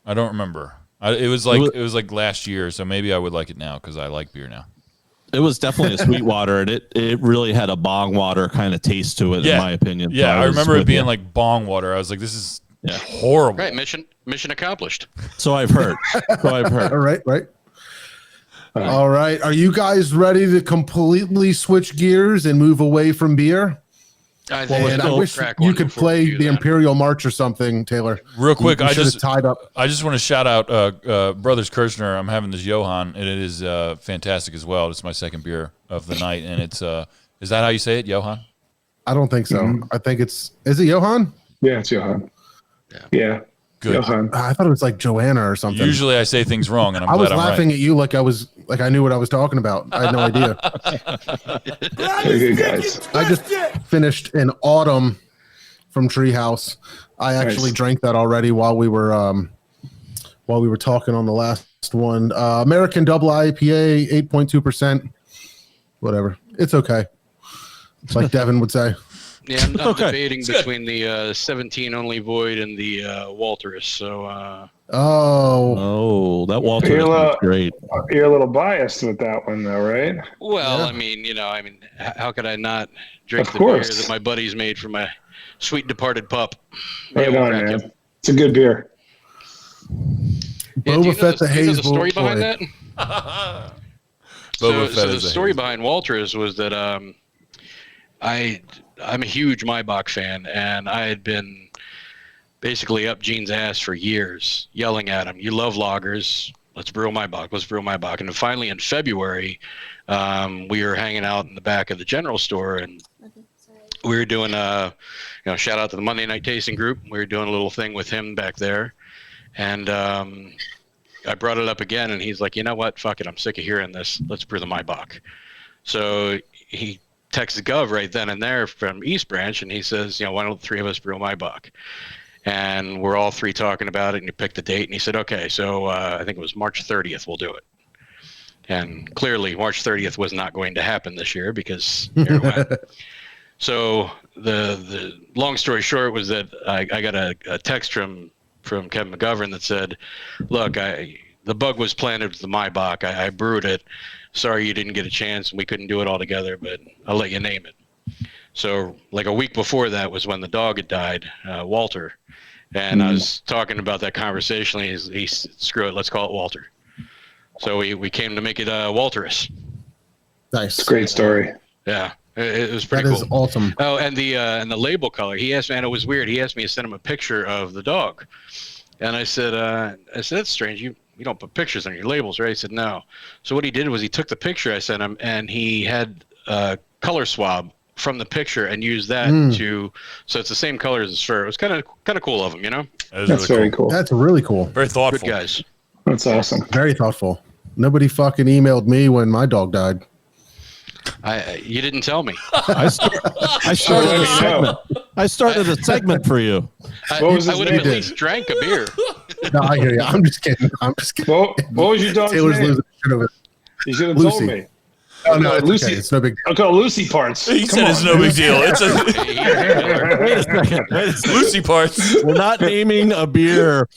I don't remember. It was like last year, so maybe I would like it now because I like beer now. It was definitely a sweet water, and it really had a bong water kind of taste to it, in my opinion. Yeah, so I remember it being like bong water. I was like, this is horrible. Right, mission accomplished. So I've heard. All right. All right. Are you guys ready to completely switch gears and move away from beer? I wish you could play the Imperial March or something, Taylor. Real quick, I just tied up. I just want to shout out Brothers Kirchner. I'm having this Johann, and it is fantastic as well. It's my second beer of the night, and it's is that how you say it, Johann? I don't think so. I think is it Johann? Yeah, it's Johann. Yeah. Good. Johann. I thought it was like Joanna or something. Usually I say things wrong, and I was laughing right. at you like I knew what I was talking about. I had no idea. Very good, guys. I just finished an Autumn from Treehouse. I actually drank that already while we were talking on the last one. American Double IPA, 8.2%. Whatever. It's okay. It's like Devin would say. Yeah, I'm debating between the 17 only void and the Walterus. So. Oh, that Walter is great. You're a little biased with that one, though, right? Well, Yeah. I mean, how could I not drink Of the beer course. that my buddies made for my sweet departed pup? Right Yeah, on, crack man. him. It's a good beer. Yeah, do you know Fett the do you know the Hazel story behind boy. that? Boba Fett So the is a story hazel. behind Walters was that I'm a huge Maibach fan, and I had been basically up Gene's ass for years, yelling at him, "You love lagers. Let's brew Maibach. Let's brew Maibach." And then finally in February, we were hanging out in the back of the general store, and we were doing shout out to the Monday Night Tasting Group. We were doing a little thing with him back there, and I brought it up again, and he's like, "You know what? Fuck it. I'm sick of hearing this. Let's brew the Maibach." So he texted Gov right then and there from East Branch, and he says, "Why don't the three of us brew Maibach?" And we're all three talking about it, and he picked the date, and he said, "Okay, so I think it was March 30th. We'll do it." And clearly, March 30th was not going to happen this year because here it went. So the long story short was that I got a text from Kevin McGovern that said, "Look, the bug was planted with the Maibach. I brewed it. Sorry you didn't get a chance, and we couldn't do it all together, but I'll let you name it." So like a week before that was when the dog had died, Walter. And I was talking about that conversation. He said, "Screw it, let's call it Walter." So we came to make it Walterus. Nice. It's a great story. Yeah, it was pretty That cool. is awesome. Oh, and the label color. He asked me, and it was weird. He asked me to send him a picture of the dog, and I said, "That's strange. You don't put pictures on your labels, right?" He said, "No." So what he did was he took the picture I sent him, and he had a color swab from the picture and used that so it's the same color as his fur. It was kind of cool of him, That is That's really very cool. cool. That's really cool. Very Good thoughtful. guys. That's awesome. Very thoughtful. Nobody fucking emailed me when my dog died. You didn't tell me. I started a segment. I started a segment for you. I What was his would have at name? least drank a beer. No, I hear you. I'm just kidding. What was your dog's Taylor's name? losing shit over it. You should have told Lucy. me. Oh, no, it's Lucy. okay. It's no big deal. I'll call Lucy parts. He Come said it's on, no man. big deal. It's a Wait a second. Wait a second. Lucy parts. We're not naming a beer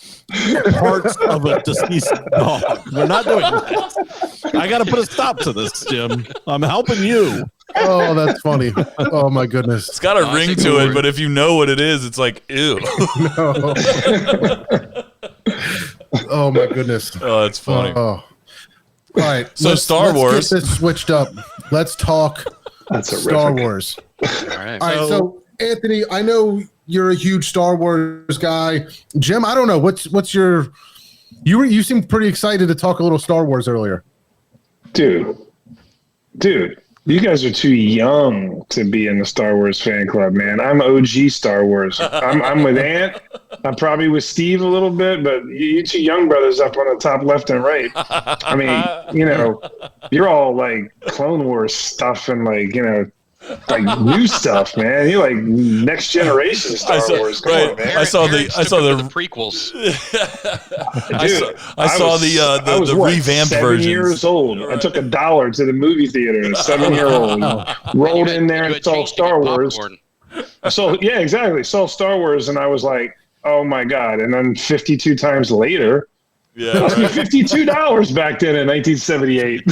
parts of a deceased dog. We're not doing that. I got to put a stop to this, Jim. I'm helping you. Oh, that's funny. Oh, my goodness. It's got a I ring think to we're- it, but if you know what it is, it's like, ew. No. Oh, my goodness. Oh, that's funny. Oh. All right. So Star Wars. Let's get this switched up. Let's talk That's Star horrific. Wars. All right. All right. So, Anthony, I know you're a huge Star Wars guy. Jim, I don't know. What's your... You seemed pretty excited to talk a little Star Wars earlier. Dude, you guys are too young to be in the Star Wars fan club, man. I'm OG Star Wars. I'm with Ant. I'm probably with Steve a little bit, but you two young brothers up on the top left and right. I mean, you're all like Clone Wars stuff and like new stuff, man. You're like next generation Star Wars. Come on, man. I saw the prequels. Dude, I saw the revamped 7 versions. years old. I took $1 to the movie theater. A 7-year-old rolled in there and saw Star Wars. So yeah, exactly. Saw Star Wars, and I was like, "Oh my god!" And then 52 times later, Yeah, cost me right. $52 back then in 1978.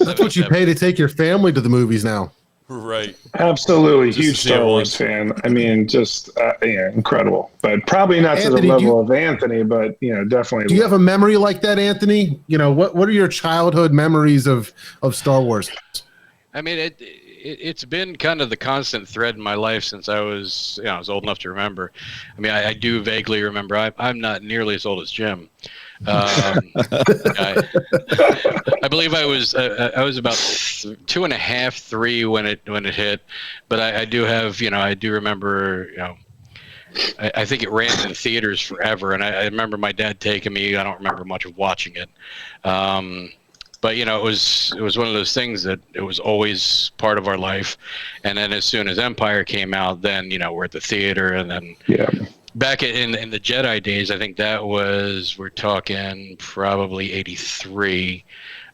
That's what you pay to take your family to the movies now. Right. Absolutely, Just to huge see it Star Wars once. fan. I mean, just incredible. But probably not to Anthony, the level of Anthony, but definitely. Do you have a memory like that, Anthony? What are your childhood memories of Star Wars? I mean, it's been kind of the constant thread in my life since I was old enough to remember. I mean, I do vaguely remember. I'm not nearly as old as Jim. I believe I was about 2.5, 3 when it hit, but I do have I do remember I think it ran in theaters forever, and I remember my dad taking me. I don't remember much of watching it. But it was one of those things that it was always part of our life, and then as soon as Empire came out, then we're at the theater, and then back in the Jedi days, I think we're talking probably 83.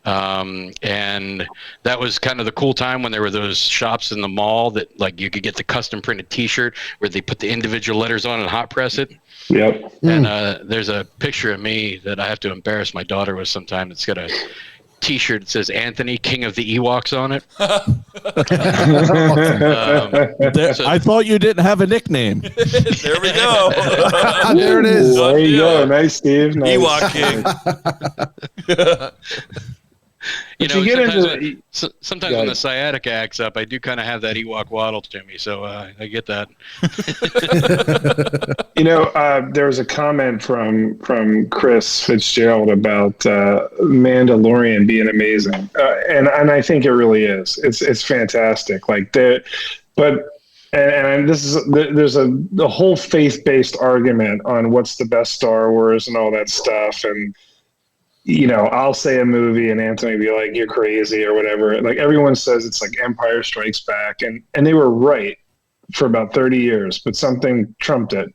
And that was kind of the cool time when there were those shops in the mall that like you could get the custom printed T-shirt where they put the individual letters on and hot press it. Yep. And there's a picture of me that I have to embarrass my daughter with sometime. It's got a T-shirt that says Anthony, King of the Ewoks on it. I thought you didn't have a nickname. There we go. There it is. There you go. Nice, Steve. Nice. Ewok King. You But know, you get sometimes, into sometimes Yeah. when the sciatica acts up, I do kind of have that Ewok waddle to me, so I get that. There was a comment from Chris Fitzgerald about Mandalorian being amazing, and I think it really is. It's fantastic. Like there's the whole faith-based argument on what's the best Star Wars and all that stuff, and I'll say a movie and Anthony will be like, you're crazy or whatever. Like everyone says it's like Empire Strikes Back, and they were right for about 30 years, but something trumped it.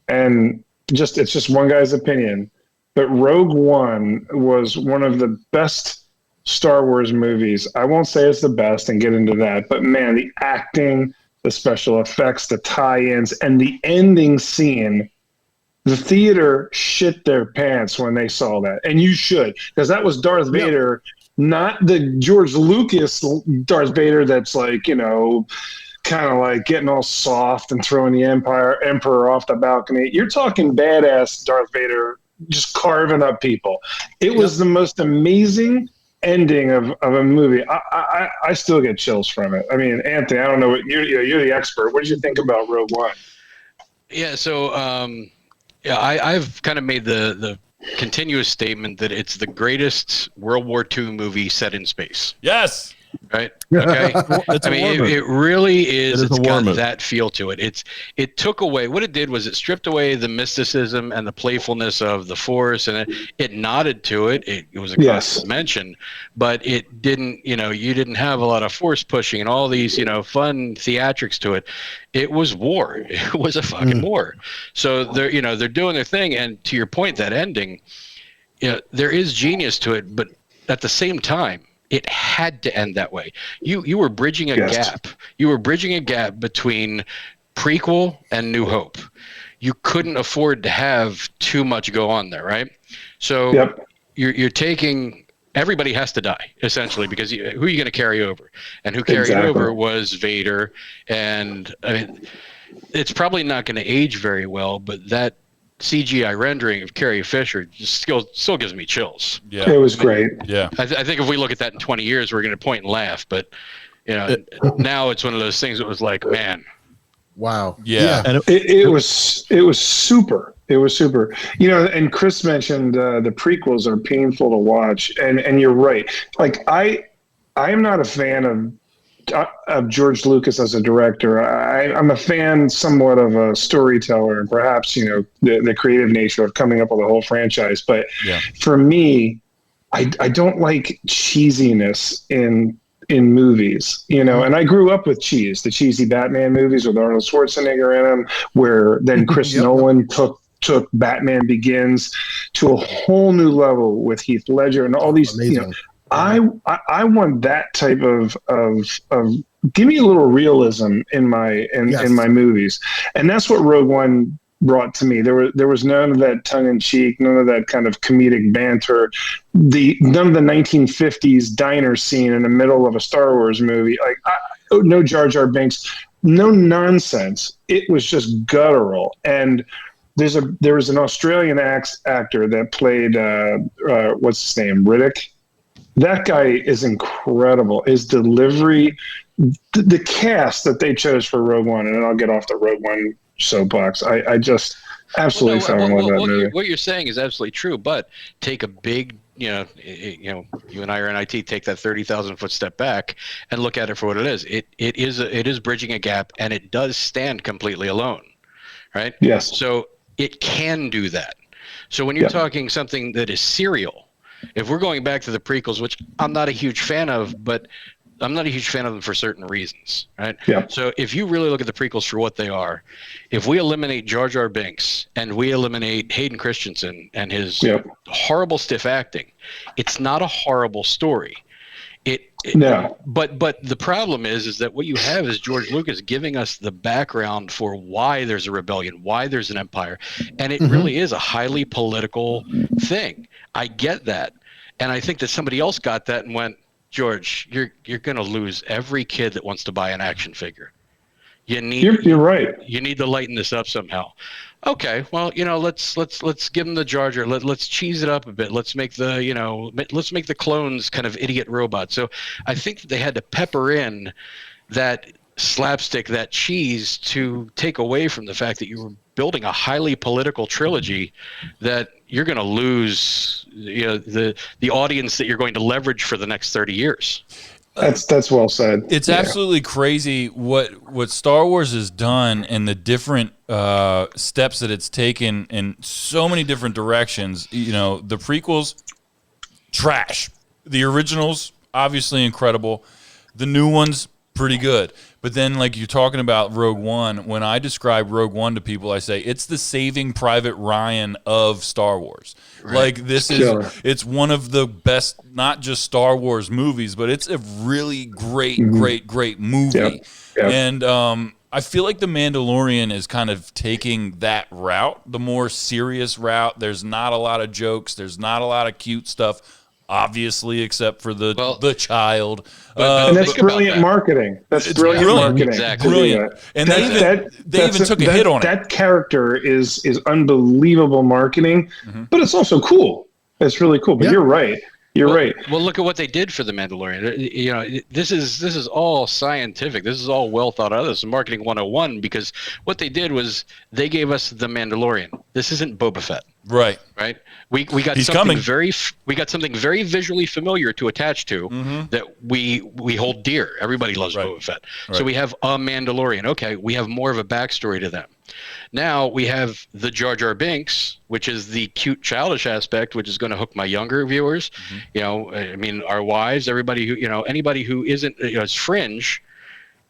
And it's just one guy's opinion. But Rogue One was one of the best Star Wars movies. I won't say it's the best and get into that, but man, the acting, the special effects, the tie-ins, and the ending scene. The theater shit their pants when they saw that. And you should, because that was Darth Vader, not the George Lucas Darth Vader that's like, kind of like getting all soft and throwing the Emperor off the balcony. You're talking badass Darth Vader just carving up people. It was the most amazing ending of a movie. I still get chills from it. I mean, Anthony, I don't know what you're the expert. What did you think about Rogue One? Yeah, so I've kind of made the continuous statement that it's the greatest World War II movie set in space. Yes. Right. Okay. It really is. It's got movie. that feel to it. It took away what it did was it stripped away the mysticism and the playfulness of the Force, and it nodded to it. It was a constant mention, but it didn't. You didn't have a lot of Force pushing and all these fun theatrics to it. It was war. It was a fucking war. So they're doing their thing, and to your point, that ending, there is genius to it, but at the same time, it had to end that way. You were bridging a gap. You were bridging a gap between prequel and New Hope. You couldn't afford to have too much go on there, right? So you're taking everybody has to die essentially because who are you going to carry over? And who carried over was Vader. And I mean, it's probably not going to age very well, but that CGI rendering of Carrie Fisher just still gives me chills. Yeah, it was great. Yeah, I think if we look at that in 20 years, we're going to point and laugh. But now it's one of those things that was like, man, wow, yeah. And It was super. It was super. And Chris mentioned the prequels are painful to watch, and you're right. Like I am not a fan of George Lucas as a director. I'm a fan somewhat of a storyteller and perhaps, the creative nature of coming up with a whole franchise. But for me, I don't like cheesiness in movies, and I grew up with cheese, the cheesy Batman movies with Arnold Schwarzenegger in them, where then Chris Nolan took Batman Begins to a whole new level with Heath Ledger and all these, amazing. I want that type of give me a little realism in my movies, and that's what Rogue One brought to me. There was none of that tongue in cheek, none of that kind of comedic banter, none of the 1950s diner scene in the middle of a Star Wars movie. Like no Jar Jar Binks, no nonsense. It was just guttural. And there was an Australian actor that played what's his name, Riddick. That guy is incredible. His delivery, the cast that they chose for Rogue One, and then I'll get off the Rogue One soapbox. I just absolutely fell in love with that movie. What you're saying is absolutely true, but take a big, you and I are in IT. Take that 30,000-foot step back and look at it for what it is. It is bridging a gap, and it does stand completely alone, right? Yes. So it can do that. So when you're talking something that is serial. If we're going back to the prequels, which I'm not a huge fan of, but I'm not a huge fan of them for certain reasons, right? Yeah. So if you really look at the prequels for what they are, if we eliminate Jar Jar Binks and we eliminate Hayden Christensen and his horrible stiff acting, it's not a horrible story. But the problem is that what you have is George Lucas giving us the background for why there's a rebellion, why there's an empire, and it really is a highly political thing. I get that, and I think that somebody else got that and went, George, you're going to lose every kid that wants to buy an action figure. You're right. You need to lighten this up somehow. Okay, well, let's give them the Jar Jar. Let's cheese it up a bit. Let's make the clones kind of idiot robots. So I think that they had to pepper in that slapstick, that cheese, to take away from the fact that you were building a highly political trilogy that you're going to lose the audience that you're going to leverage for the next 30 years. That's well said. It's absolutely crazy what Star Wars has done and the different steps that it's taken in so many different directions. The prequels, trash. The originals, obviously incredible. The new ones, pretty good. But then, like you're talking about Rogue One, when I describe Rogue One to people, I say it's the Saving Private Ryan of Star Wars. Right. Like it's one of the best, not just Star Wars movies, but it's a really great movie. Yep. And I feel like The Mandalorian is kind of taking that route, the more serious route. There's not a lot of jokes. There's not a lot of cute stuff. Obviously, except for the child. And that's brilliant marketing. That's brilliant marketing. Exactly. Brilliant. And they even took a hit on it. That character is unbelievable marketing, but it's also cool. It's really cool. But you're right. You're right. Well, look at what they did for The Mandalorian. This is all scientific. This is all well thought out. This is marketing 101, because what they did was they gave us The Mandalorian. This isn't Boba Fett. Right. We got something very visually familiar to attach to that we hold dear. Everybody loves Boba Fett. Right. So we have a Mandalorian. Okay, we have more of a backstory to them. Now we have the Jar Jar Binks, which is the cute, childish aspect, which is going to hook my younger viewers. Our wives, everybody who anybody who isn't is fringe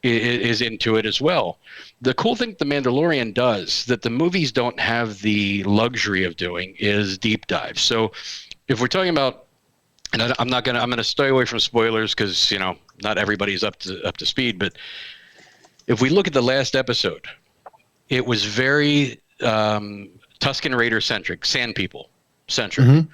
is into it as well. The cool thing The Mandalorian does that the movies don't have the luxury of doing is deep dives. So if we're talking about, and I'm going to stay away from spoilers because not everybody's up to speed, but if we look at the last episode, it was very Tusken Raider centric, Sand People centric.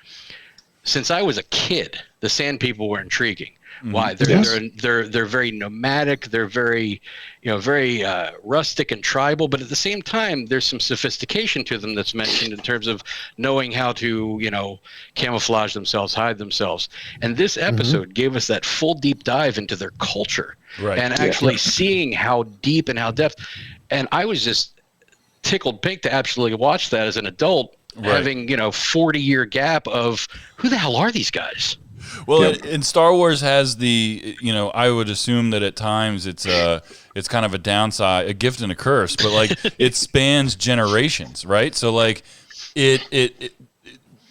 Since I was a kid, the Sand People were intriguing. Why? They're very nomadic. They're very very rustic and tribal. But at the same time, there's some sophistication to them that's mentioned in terms of knowing how to camouflage themselves, hide themselves. And this episode gave us that full deep dive into their culture, and actually seeing how deep and how depth. And I was just tickled pink to absolutely watch that as an adult, having 40-year gap of who the hell are these guys. Well, and Star Wars has the, I would assume that at times it's kind of a downside, a gift and a curse, but like it spans generations, right? So like it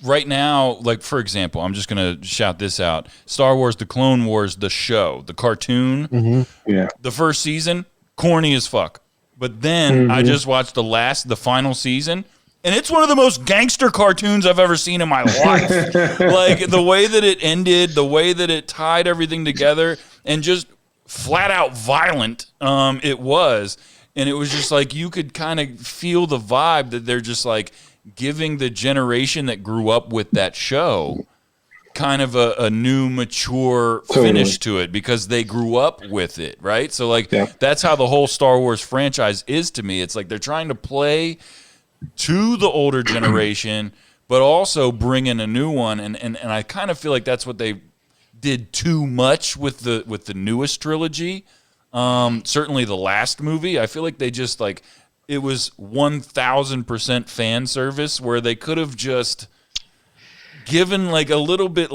right now, like for example, I'm just going to shout this out. Star Wars, The Clone Wars, the show, the cartoon, the first season, corny as fuck. But then I just watched the final season, and it's one of the most gangster cartoons I've ever seen in my life. Like the way that it ended, the way that it tied everything together, and just flat out violent it was. And it was just like you could kind of feel the vibe that they're just like giving the generation that grew up with that show kind of a new, mature finish to it because they grew up with it, right? So like that's how the whole Star Wars franchise is to me. It's like they're trying to play to the older generation, but also bring in a new one. And I kind of feel like that's what they did too much with the newest trilogy. Certainly the last movie, I feel like they just like it was 1000% fan service where they could have just given like a little bit,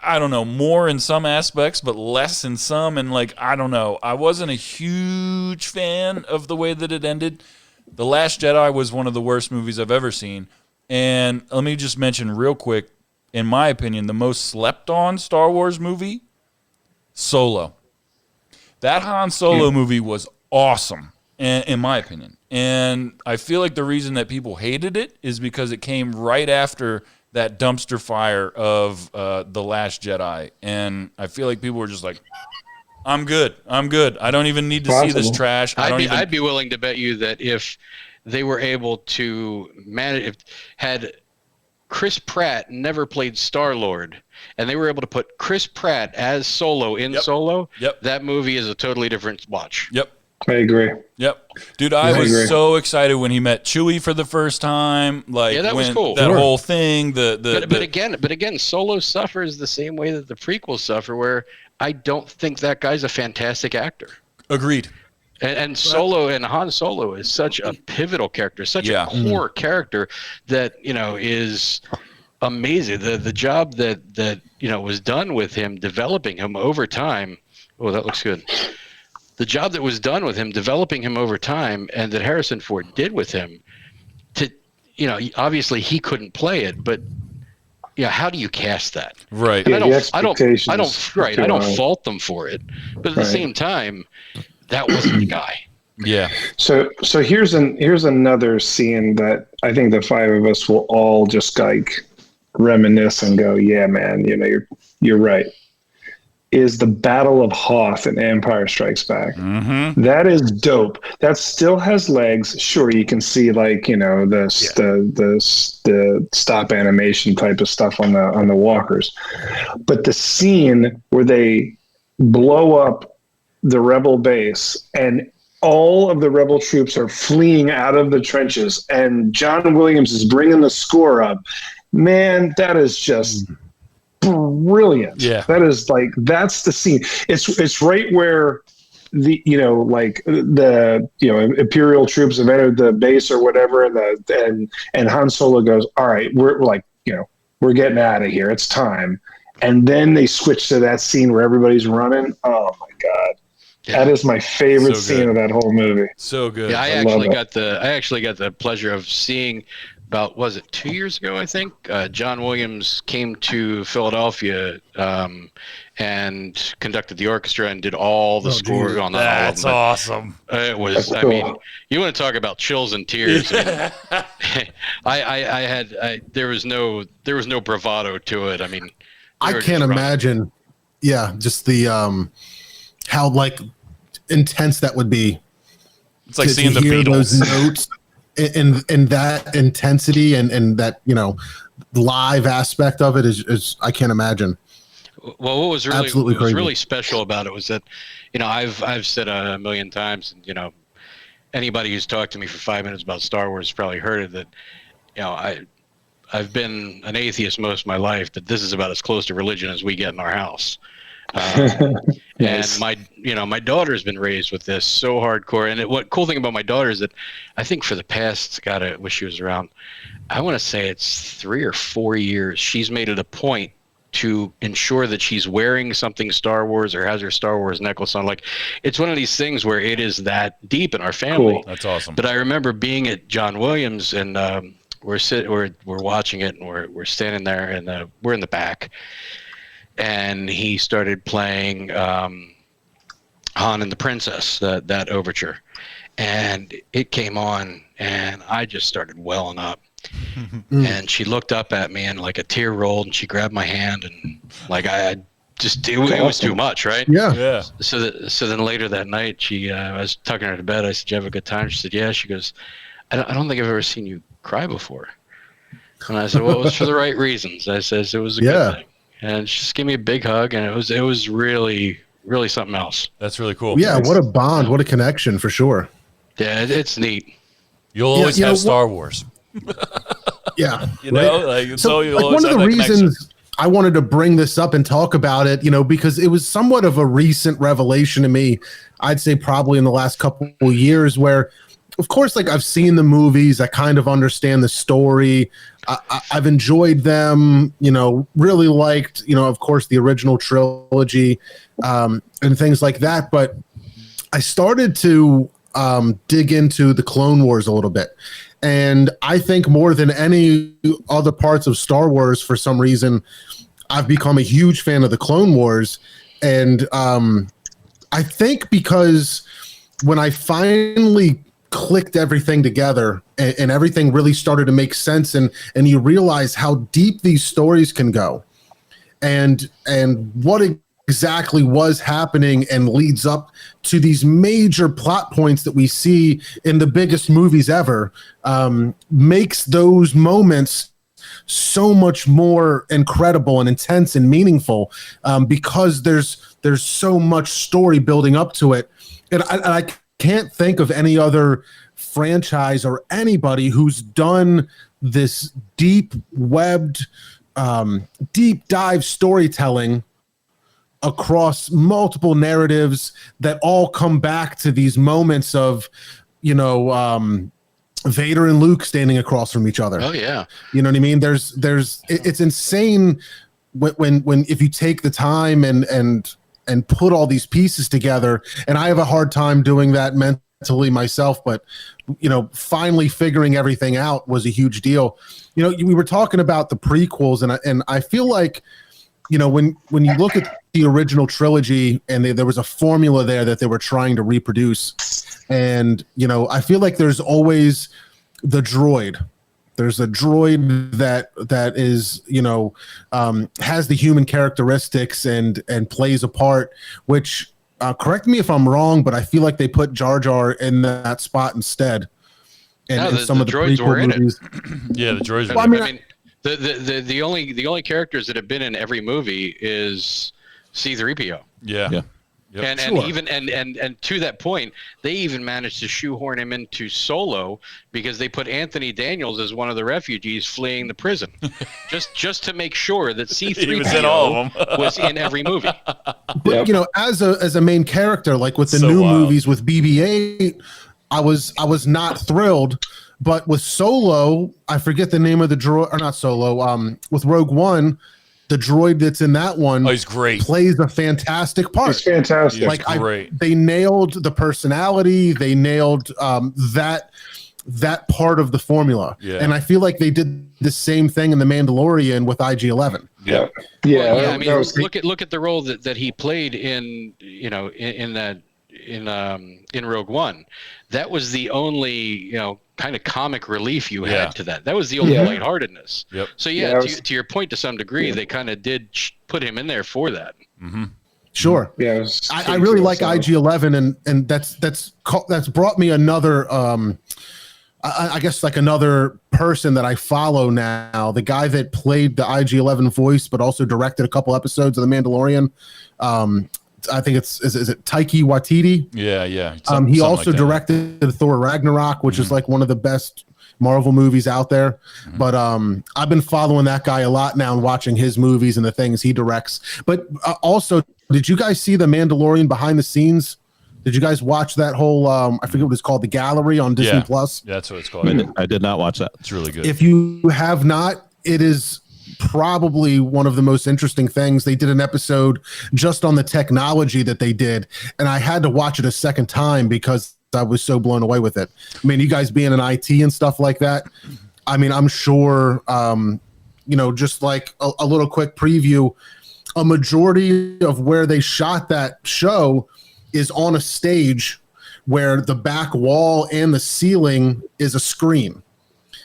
I don't know, more in some aspects, but less in some. And like, I don't know, I wasn't a huge fan of the way that it ended. The Last Jedi was one of the worst movies I've ever seen. And let me just mention real quick, in my opinion, the most slept on Star Wars movie, Solo. That Han Solo movie was awesome, in my opinion. And I feel like the reason that people hated it is because it came right after that dumpster fire of The Last Jedi. And I feel like people were just like, I'm good. I don't even need to see this trash. I'd be willing to bet you that if they were able to manage, had Chris Pratt never played Star-Lord, and they were able to put Chris Pratt as Solo in Solo, that movie is a totally different watch. Yep. I agree. Yep. Dude, I was so excited when he met Chewie for the first time. Like, that was cool. That whole thing. But again, Solo suffers the same way that the prequels suffer, where I don't think that guy's a fantastic actor. Agreed. And Solo and Han Solo is such a pivotal character, such a core character that, is amazing. The job that was done with him, developing him over time. Oh, that looks good. The job that was done with him, developing him over time, and that Harrison Ford did with him, obviously he couldn't play it, but how do you cast that? Right. And I don't fault them for it, but at the same time, that wasn't the guy. Yeah. So here's another scene that I think the five of us will all just like reminisce and go, yeah, man, you're right. Is the Battle of Hoth in Empire Strikes Back. Mm-hmm. That is dope. That still has legs. Sure, you can see the stop animation type of stuff on the walkers, but the scene where they blow up the rebel base and all of the rebel troops are fleeing out of the trenches, and John Williams is bringing the score up. Man, that is just brilliant. Yeah, that's the scene. It's right where the Imperial troops have entered the base or whatever, and Han Solo goes, all right, we're getting out of here. It's time. And then they switch to that scene where everybody's running. Oh my God. Yeah. That is my favorite scene of that whole movie. So good. Yeah, I actually got the pleasure of seeing, about, was it 2 years ago, I think, John Williams came to Philadelphia and conducted the orchestra and did all the score on that. That's awesome. It was, cool. I mean, you want to talk about chills and tears. Yeah. There was no bravado to it. I mean, I can't imagine. Yeah. Just the, how intense that would be. It's like seeing the Beatles. Those notes and that intensity and that, live aspect of it is I can't imagine. Well, what was really special about it was that, I've said a million times, and, anybody who's talked to me for 5 minutes about Star Wars probably heard it, that, I've been an atheist most of my life, that this is about as close to religion as we get in our house. Nice. And my daughter's been raised with this so hardcore. And what cool thing about my daughter is that I think for the past, God, I wish she was around, I want to say it's 3 or 4 years, she's made it a point to ensure that she's wearing something Star Wars or has her Star Wars necklace on. Like, it's one of these things where it is that deep in our family. Cool. That's awesome. But I remember being at John Williams, and we're watching it, and we're standing there, and we're in the back, and he started playing Han and the Princess, that overture, and it came on, and I just started welling up. And she looked up at me, and like a tear rolled, and she grabbed my hand, and like it was too much, right? Yeah. So then later that night, I was tucking her to bed. I said, "Did you have a good time?" She said, "Yeah." She goes, I don't think I've ever seen you cry before." And I said, "Well, it was for the right reasons." I said, "It was a good thing." And she just gave me a big hug, and it was really, really something else. That's really cool. Yeah, what a bond, what a connection, for sure. Yeah, it's neat. You'll always have Star Wars. Yeah. One of the reasons I wanted to bring this up and talk about it, because it was somewhat of a recent revelation to me, I'd say probably in the last couple of years, where, of course, I've seen the movies, I kind of understand the story, I've enjoyed them, really liked, of course, the original trilogy and things like that. But I started to dig into the Clone Wars a little bit. And I think more than any other parts of Star Wars, for some reason, I've become a huge fan of the Clone Wars. And I think because when I finally clicked everything together and everything really started to make sense, and you realize how deep these stories can go, and what exactly was happening and leads up to these major plot points that we see in the biggest movies ever, makes those moments so much more incredible and intense and meaningful, because there's so much story building up to it. And I can't think of any other franchise or anybody who's done this deep webbed, deep dive storytelling across multiple narratives that all come back to these moments of, Vader and Luke standing across from each other. Oh yeah. You know what I mean? It's insane when if you take the time and put all these pieces together. And I have a hard time doing that mentally myself, but finally figuring everything out was a huge deal. We were talking about the prequels, and I feel like, when you look at the original trilogy, and there was a formula there that they were trying to reproduce, and I feel like there's always the droid. There's a droid that is has the human characteristics and plays a part. Which correct me if I'm wrong, but I feel like they put Jar Jar in that spot instead. And some of the droids prequel were in movies. Yeah, the droids are Well, there. I mean, the only characters that have been in every movie is C-3PO. Yeah. Yeah. Yep. And Sure. even and to that point, they even managed to shoehorn him into Solo because they put Anthony Daniels as one of the refugees fleeing the prison, just to make sure that He was in all of C-3PO them. was in every movie. But as a main character, like with the So new wild. movies with BB-8, I was not thrilled. But with Solo, I forget the name of the droid, or not Solo. With Rogue One, the droid that's in that one Oh, he's great. plays a fantastic part. It's fantastic. Yeah. Like great. they nailed the personality. They nailed that part of the formula. Yeah. And I feel like they did the same thing in The Mandalorian with IG-11. Yeah. Yeah. Well, I that mean, was- look at the role that he played in Rogue One. That was the only kind of comic relief you Yeah. had to that. That was the only Yeah. lightheartedness. Yep. So Yeah, to your point, to some degree, they kind of did put him in there for that. Sure. yeah. It was I really like so- IG-11, and that's brought me another I guess like another person that I follow now, the guy that played the IG-11 voice but also directed a couple episodes of The Mandalorian. I think is it Taiki Waititi? Yeah. Yeah. He Something also like that. directed Thor Ragnarok, which is like one of the best Marvel movies out there. But I've been following that guy a lot now and watching his movies and the things he directs. But also, did you guys see The Mandalorian behind the scenes? Did you guys watch that whole I forget what it's called, The Gallery on Disney Yeah. Plus? Yeah, that's what it's called. I did not watch that. It's really good. If you have not, it is probably one of the most interesting things. They did an episode just on the technology that they did, and I had to watch it a second time because I was so blown away with it. I mean, you guys being in IT and stuff like that, I mean, I'm sure, just like a little quick preview, a majority of where they shot that show is on a stage where the back wall and the ceiling is a screen.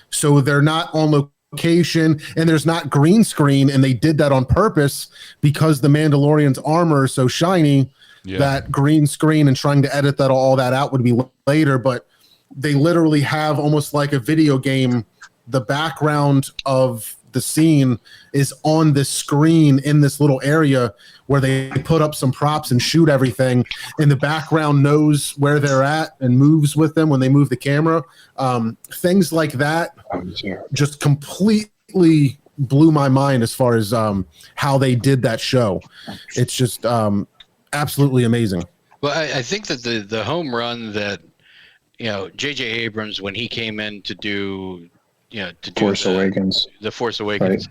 So they're not on location, and there's not green screen, and they did that on purpose because the Mandalorian's armor is so shiny that green screen and trying to edit all that out would be later. But they literally have almost like a video game. The background of the scene is on this screen in this little area where they put up some props and shoot everything, and the background knows where they're at and moves with them when they move the camera. Things like that just completely blew my mind as far as how they did that show. It's just absolutely amazing. Well, I think that the home run that J.J. Abrams, when he came in to do Force Awakens. The Force Awakens,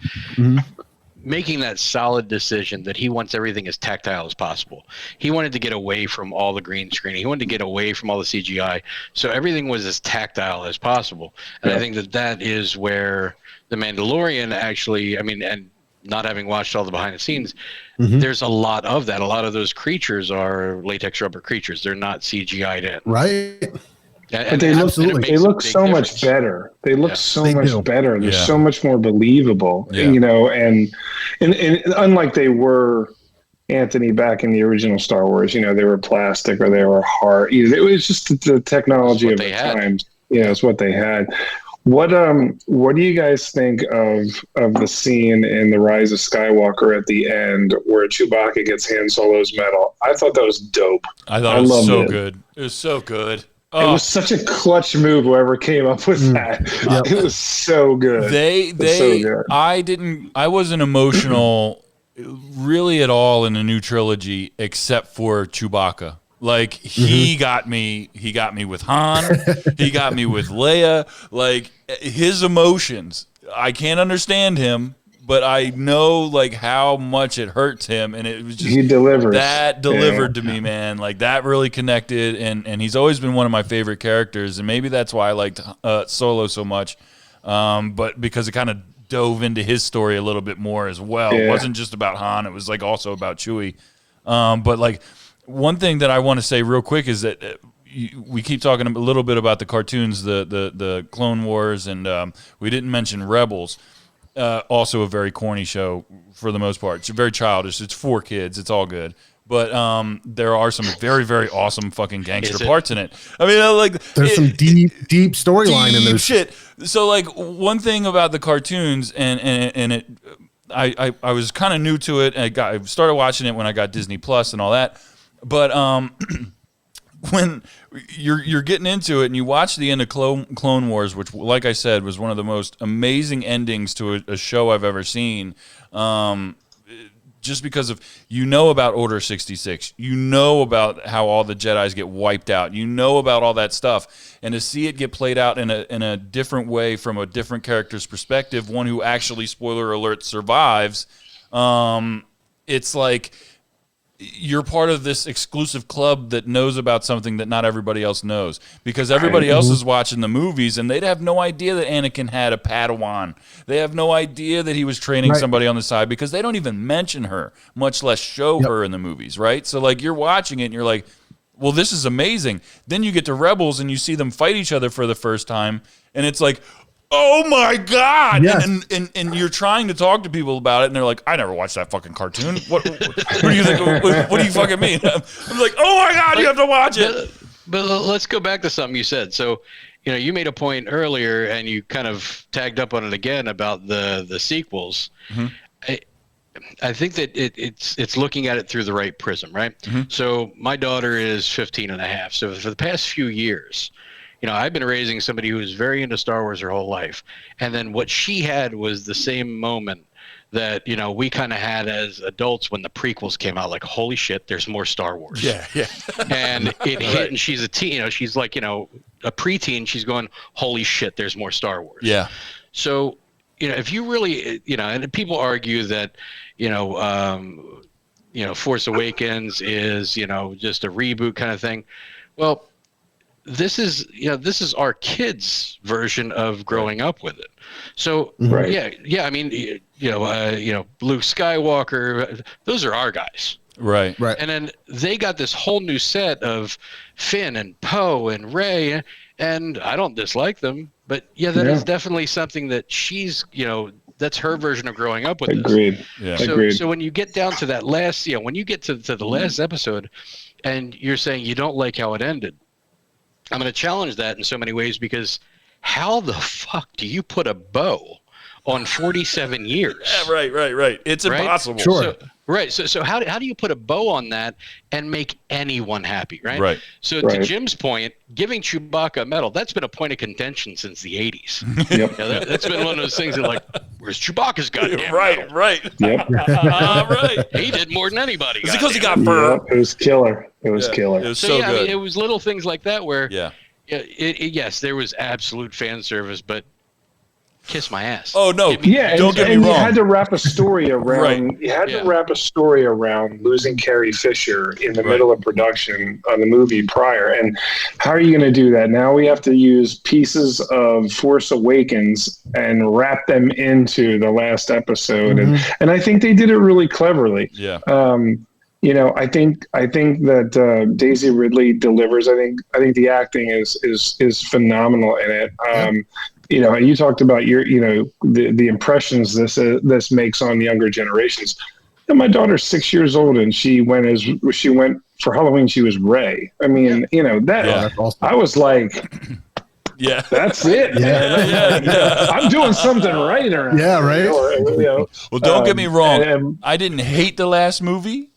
making that solid decision that he wants everything as tactile as possible. He wanted to get away from all the green screen. He wanted to get away from all the CGI. So everything was as tactile as possible. And I think that is where The Mandalorian actually, I mean, and not having watched all the behind the scenes, there's a lot of that. A lot of those creatures are latex rubber creatures. They're not CGI'd in. Right. But they look so much better. They look so much better. They're so much more believable, you know, and unlike they were, Anthony, back in the original Star Wars, you know, they were plastic or they were hard. It was just the technology of the times. Yeah, it's what they had. What do you guys think of the scene in The Rise of Skywalker at the end where Chewbacca gets Han Solo's medal? I thought that was dope. I thought it was so good. It was so good. It was such a clutch move. Whoever came up with that, it was so good. I wasn't emotional really at all in the new trilogy except for Chewbacca. Like he got me with Han, he got me with Leia. Like his emotions, I can't understand him, but I know like how much it hurts him, and it was just he delivers. That delivered to me, man. Like that really connected, and he's always been one of my favorite characters, and maybe that's why I liked Solo so much. But because it kind of dove into his story a little bit more as well. It wasn't just about Han; it was like also about Chewie. But like. One thing that I want to say real quick is that we keep talking a little bit about the cartoons, the Clone Wars, and we didn't mention Rebels. Also a very corny show for the most part. It's very childish. It's for kids. It's all good. But there are some very, very awesome fucking gangster parts in it. I mean, like there's some deep storyline in there. Shit. So like one thing about the cartoons and it, I was kind of new to it. I started watching it when I got Disney Plus and all that. But when you're getting into it and you watch the end of Clone Wars, which, like I said, was one of the most amazing endings to a show I've ever seen, just because of about Order 66, about how all the Jedis get wiped out, about all that stuff, and to see it get played out in a different way from a different character's perspective, one who actually, spoiler alert, survives, it's like you're part of this exclusive club that knows about something that not everybody else knows, because everybody else is watching the movies and they'd have no idea that Anakin had a Padawan. They have no idea that he was training somebody on the side because they don't even mention her, much less show her in the movies, right? So like you're watching it and you're like, well, this is amazing. Then you get to Rebels and you see them fight each other for the first time and it's like, oh my God! Yes. And you're trying to talk to people about it, and they're like, "I never watched that fucking cartoon. What do you think? What do you fucking mean?" I'm like, "Oh my God, you have to watch it." But let's go back to something you said. So, you made a point earlier, and you kind of tagged up on it again about the sequels. Mm-hmm. I think that it's looking at it through the right prism, right? Mm-hmm. So my daughter is 15 and a half. So for the past few years, I've been raising somebody who was very into Star Wars her whole life. And then what she had was the same moment that, we kind of had as adults when the prequels came out, like, holy shit, there's more Star Wars. Yeah. And it hit, and she's a teen, she's like, a preteen, she's going, holy shit, there's more Star Wars. Yeah. So, if you really, and people argue that, Force Awakens is, just a reboot kind of thing. Well, this is our kids' version of growing up with it. So yeah. I mean, Luke Skywalker, those are our guys. Right. And then they got this whole new set of Finn and Poe and Rey, and I don't dislike them, but that is definitely something that she's, that's her version of growing up with. Agreed. This. Yeah. Agreed. So when you get down to that last, when you get to the last episode, and you're saying you don't like how it ended, I'm going to challenge that in so many ways, because how the fuck do you put a bow on 47 years? Yeah, right. It's impossible. Sure. So how do you put a bow on that and make anyone happy, right? Right. So to Jim's point, giving Chewbacca a medal, that's been a point of contention since the 80s. Yep. That's been one of those things that, like, where's Chewbacca's goddamn medal? Right. Yep. Right. He did more than anybody. Is it because he got fur? Yep, it was killer. It was killer. It was so good. I mean, it was little things like that where, yes, there was absolute fan service, but kiss my ass. Oh no! Yeah, don't get me and wrong. you had to wrap a story around. Right. You had Yeah. to wrap a story around losing Carrie Fisher in the Right. middle of production on the movie prior. And how are you going to do that? Now we have to use pieces of Force Awakens and wrap them into the last episode. And I think they did it really cleverly. Yeah. You know, I think that Daisy Ridley delivers. I think the acting is phenomenal in it. You know, and you talked about the impressions this makes on younger generations. And my daughter's 6 years old, and she went for Halloween. She was Rey. I mean, you know that. Yeah. That's awesome. I was like, Yeah. that's it, man. I'm doing something right around. Yeah, right. You know, Well, don't get me wrong. and- I didn't hate the last movie.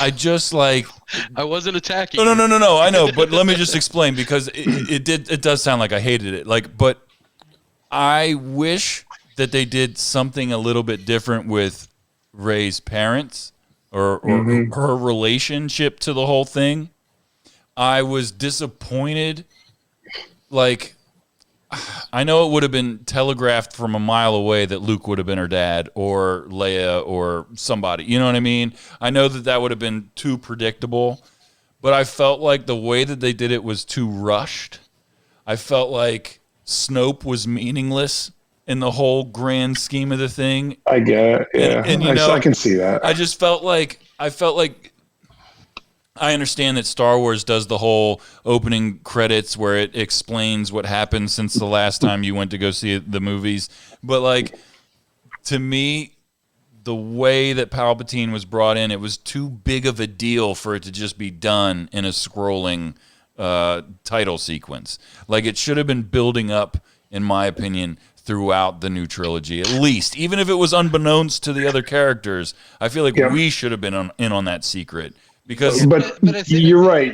I just like I wasn't attacking. no. I know, but let me just explain because it does sound like I hated it. Like, but I wish that they did something a little bit different with Rey's parents or her relationship to the whole thing. I was disappointed. Like, I know it would have been telegraphed from a mile away that Luke would have been her dad or Leia or somebody. You know what I mean? I know that would have been too predictable, but I felt like the way that they did it was too rushed. I felt like Snoke was meaningless in the whole grand scheme of the thing. I get it. Yeah, And, you know, I can see that. I just felt like I understand that Star Wars does the whole opening credits where it explains what happened since the last time you went to go see the movies. But like, to me, the way that Palpatine was brought in, it was too big of a deal for it to just be done in a scrolling title sequence. Like, it should have been building up, in my opinion, throughout the new trilogy, at least. Even if it was unbeknownst to the other characters, I feel like we should have been in on that secret. Because But I think- you're right.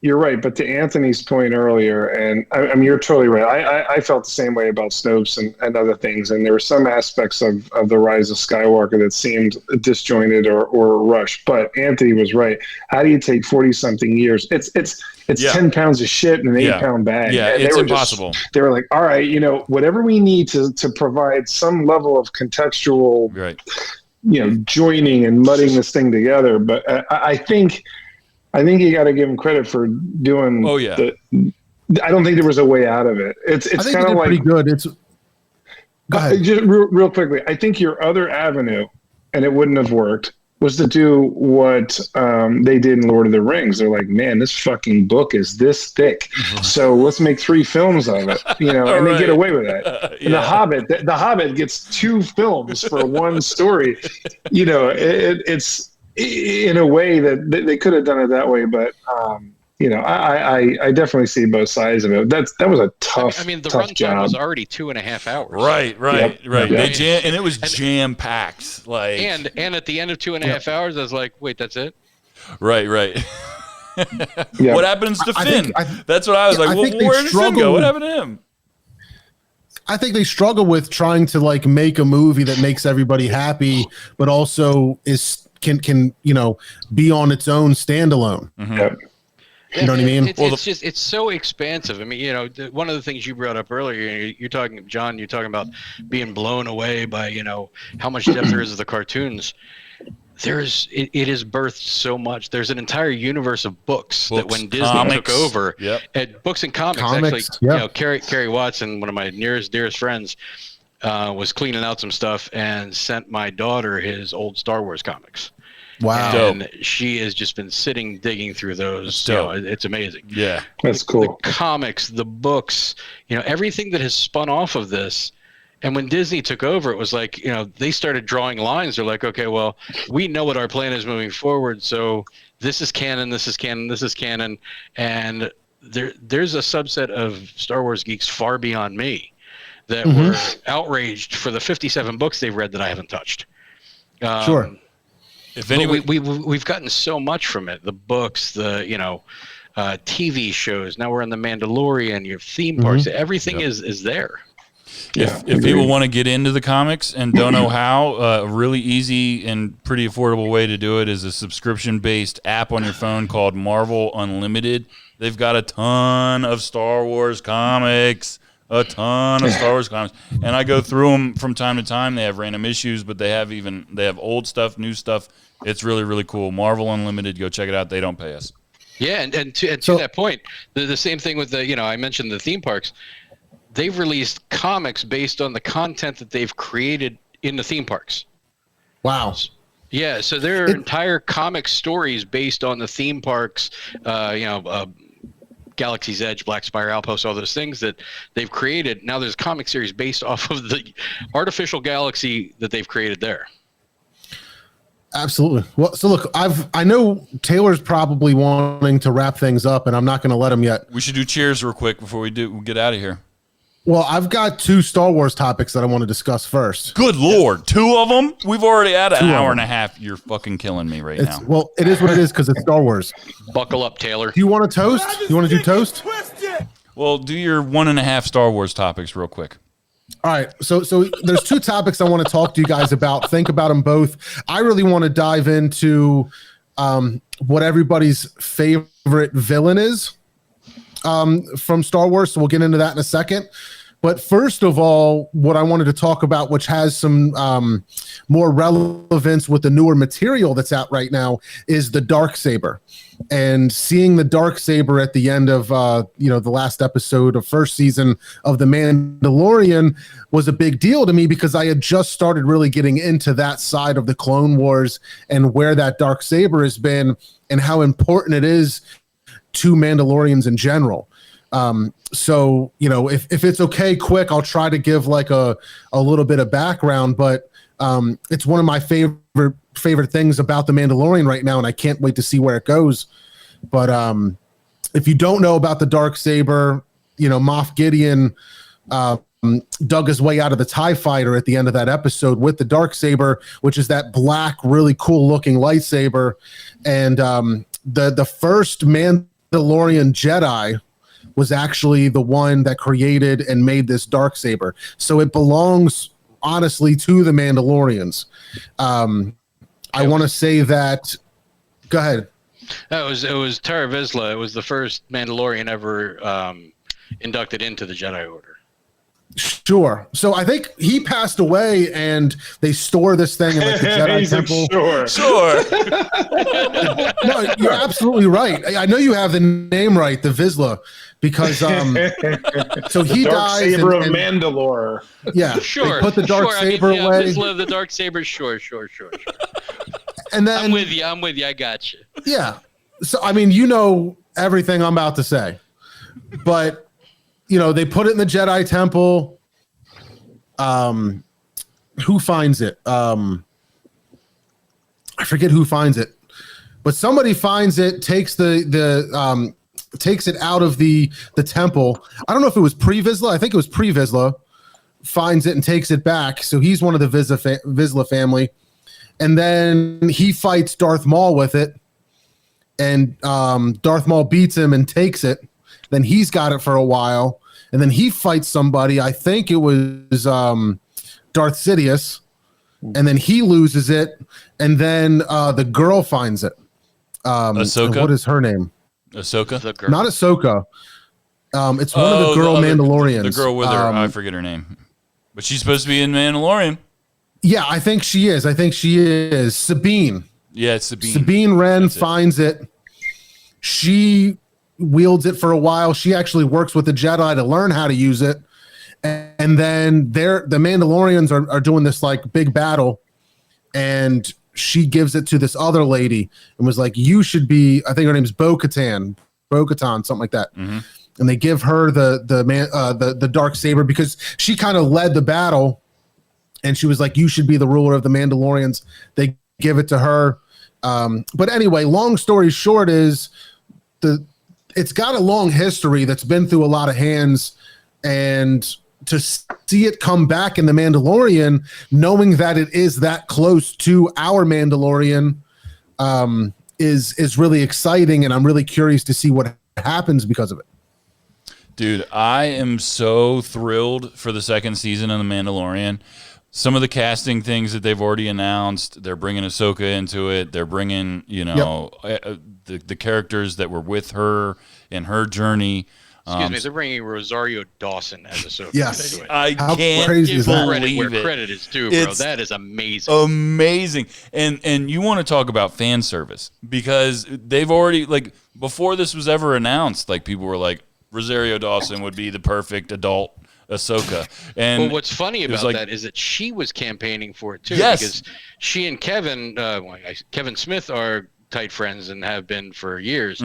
You're right. But to Anthony's point earlier, and I mean, you're totally right. I felt the same way about Snopes and other things. And there were some aspects of the Rise of Skywalker that seemed disjointed or rushed. But Anthony was right. How do you take 40-something years? It's 10 pounds of shit in an 8-pound bag. Yeah, and it's they were impossible. They were like, all right, you know, whatever we need to provide some level of contextual, right. joining and mudding this thing together. But I think you got to give him credit for doing. Oh, yeah. I don't think there was a way out of it. It's I think kind of they did like pretty good. It's go ahead. just real quickly. I think your other avenue, and it wouldn't have worked, was to do what they did in Lord of the Rings. They're like, man, this fucking book is this thick, so let's make 3 films of it, and they get away with that. And The Hobbit gets 2 films for one story. It's in a way that they could have done it that way, but I definitely see both sides of it. That was a tough. I mean, the tough runtime job. was already 2.5 hours. Right. Yep. And it was jam packed. Like, And at the end of 2.5 hours, I was like, wait, that's it? right. Yeah. What happens to I Finn? think- That's what I was I like. think they Where did Finn go? struggle- What happened to him? I think they struggle with trying to like make a movie that makes everybody happy, but also can be on its own standalone. Yep. You know what I mean? It's so expansive. I mean, one of the things you brought up earlier, you're talking about being blown away by, how much depth there is of the cartoons. It has birthed so much. There's an entire universe of books that when Disney comics. took over, Yep. and books and comics Comics, actually, yeah. Carrie Watson, one of my dearest friends, was cleaning out some stuff and sent my daughter his old Star Wars comics. Wow. And she has just been digging through those. Dope. It's amazing. Yeah. That's cool. The comics, the books, everything that has spun off of this. And when Disney took over, it was like, they started drawing lines. They're like, okay, well, we know what our plan is moving forward. So this is canon, this is canon, this is canon. And there's a subset of Star Wars geeks far beyond me that were outraged for the 57 books they've read that I haven't touched. Sure. If But anybody, we've gotten so much from it. The books, the TV shows. Now we're on the Mandalorian. Your theme parks. Everything is there. if people want to get into the comics and don't know how, a really easy and pretty affordable way to do it is a subscription-based app on your phone called Marvel Unlimited. They've got a ton of Star Wars comics A ton of Star Wars comics, and I go through them from time to time. They have random issues, but they have old stuff, new stuff. It's really, really cool. Marvel Unlimited, go check it out. They don't pay us. Yeah, and to that point, the same thing with I mentioned the theme parks. They've released comics based on the content that they've created in the theme parks. Wow. Yeah, so there are entire comic stories based on the theme parks, Galaxy's Edge, Black Spire Outpost, all those things that they've created. Now there's a comic series based off of the artificial galaxy that they've created there. Absolutely. Well, so look, I know Taylor's probably wanting to wrap things up, and I'm not going to let him yet. We should do cheers real quick before we get out of here. Well, I've got 2 Star Wars topics that I want to discuss first. Good Lord. 2 of them? We've already had an hour and a half. You're fucking killing me now. Well, it is what it is because it's Star Wars. Buckle up, Taylor. Do you want to toast? You want to do toast? Well, do your 1.5 Star Wars topics real quick. All right. So there's 2 topics I want to talk to you guys about. Think about them both. I really want to dive into what everybody's favorite villain is from Star Wars. So we'll get into that in a second. But first of all, what I wanted to talk about, which has some more relevance with the newer material that's out right now, is the Dark Saber. And seeing the Dark Saber at the end of the last episode of first season of The Mandalorian was a big deal to me because I had just started really getting into that side of the Clone Wars and where that Dark Saber has been and how important it is to Mandalorians in general. So, if it's okay, quick, I'll try to give like a little bit of background, but it's one of my favorite things about The Mandalorian right now, and I can't wait to see where it goes. But if you don't know about the Dark Saber, Moff Gideon dug his way out of the TIE fighter at the end of that episode with the Dark Saber, which is that black, really cool looking lightsaber. And the first Mandalorian Jedi was actually the one that created and made this Dark Saber. So it belongs, honestly, to the Mandalorians. I want to say that. Go ahead. It was Tara Vizsla. It was the first Mandalorian ever inducted into the Jedi Order. Sure. So I think he passed away, and they store this thing in like the Jedi temple. Sure. No, you're absolutely right. I know you have the name right, the Vizsla, because so he Dark dies. Saber of Mandalore. Yeah, Sure. They put the Dark Saber away. Vizsla, the Dark Saber. Sure. And then I'm with you. I got you. Yeah. So I mean, everything I'm about to say, but they put it in the Jedi temple. Who finds it? I forget who finds it, but somebody finds it, takes takes it out of the temple. I don't know if it was pre-Vizsla. I think it was pre-Vizsla. Finds it and takes it back. So he's one of the Vizsla family. And then he fights Darth Maul with it. And Darth Maul beats him and takes it. Then he's got it for a while. And then he fights somebody. I think it was Darth Sidious. And then he loses it. And then the girl finds it. Ahsoka? What is her name? Ahsoka? Not Ahsoka. It's one of the girl Mandalorians. The girl with her. I forget her name. But she's supposed to be in Mandalorian. Yeah, I think she is. Sabine. Yeah, it's Sabine. Sabine Wren finds it. She wields it for a while. She actually works with the Jedi to learn how to use it. And then the Mandalorians are doing this like big battle. And she gives it to this other lady and was like, you should be, I think her name's Bo-Katan, something like that. Mm-hmm. And they give her the Dark Saber because she kind of led the battle. And she was like, you should be the ruler of the Mandalorians. They give it to her. But anyway, long story short is it's got a long history that's been through a lot of hands. And to see it come back in The Mandalorian, knowing that it is that close to our Mandalorian, is really exciting. And I'm really curious to see what happens because of it. Dude, I am so thrilled for the second season of The Mandalorian. Some of the casting things that they've already announced, they're bringing Ahsoka into it. They're bringing, the characters that were with her in her journey. Excuse me, they're bringing Rosario Dawson as Ahsoka. Yes. into it. I How can't crazy is that? Credit where believe it. credit is due, bro. It's That is amazing. Amazing. And you want to talk about fan service, because they've already, like, before this was ever announced, like, people were like, Rosario Dawson would be the perfect adult Ahsoka. And well, what's funny about like, that is that she was campaigning for it too, Yes. because she and Kevin Smith are tight friends and have been for years.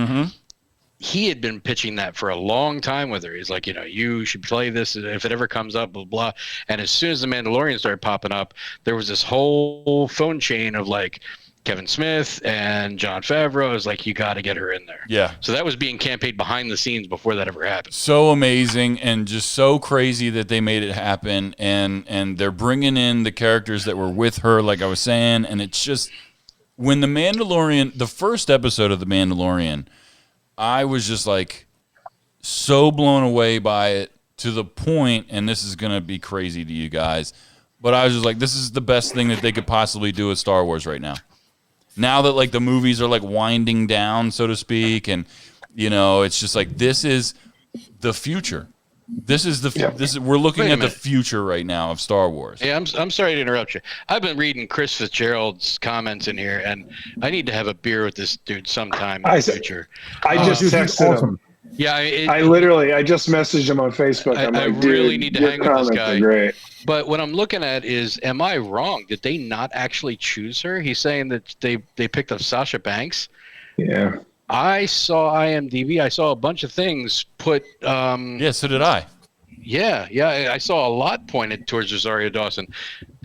He had been pitching that for a long time with her. He's like, you should play this if it ever comes up, blah, blah. And as soon as The Mandalorian started popping up, there was this whole phone chain of like Kevin Smith and Jon Favreau. It was like, you got to get her in there. Yeah. So that was being campaigned behind the scenes before that ever happened. So amazing and just so crazy that they made it happen. And they're bringing in the characters that were with her, like I was saying. And it's just, when The Mandalorian, the first episode of The Mandalorian, I was just like so blown away by it, to the point, and this is going to be crazy to you guys, but I was just like, this is the best thing that they could possibly do with Star Wars right now. Now that like the movies are like winding down, so to speak, and it's just like, this is the future. This is we're looking at the future right now of Star Wars. Yeah, I'm sorry to interrupt you. I've been reading Chris Fitzgerald's comments in here, and I need to have a beer with this dude sometime in the future. I just texted him. Yeah, I just messaged him on Facebook. I really need to hang with this guy. Great. But what I'm looking at is, am I wrong? Did they not actually choose her? He's saying that they picked up Sasha Banks. Yeah. I saw IMDb. I saw a bunch of things put. Yeah, so did I. Yeah. I saw a lot pointed towards Rosario Dawson.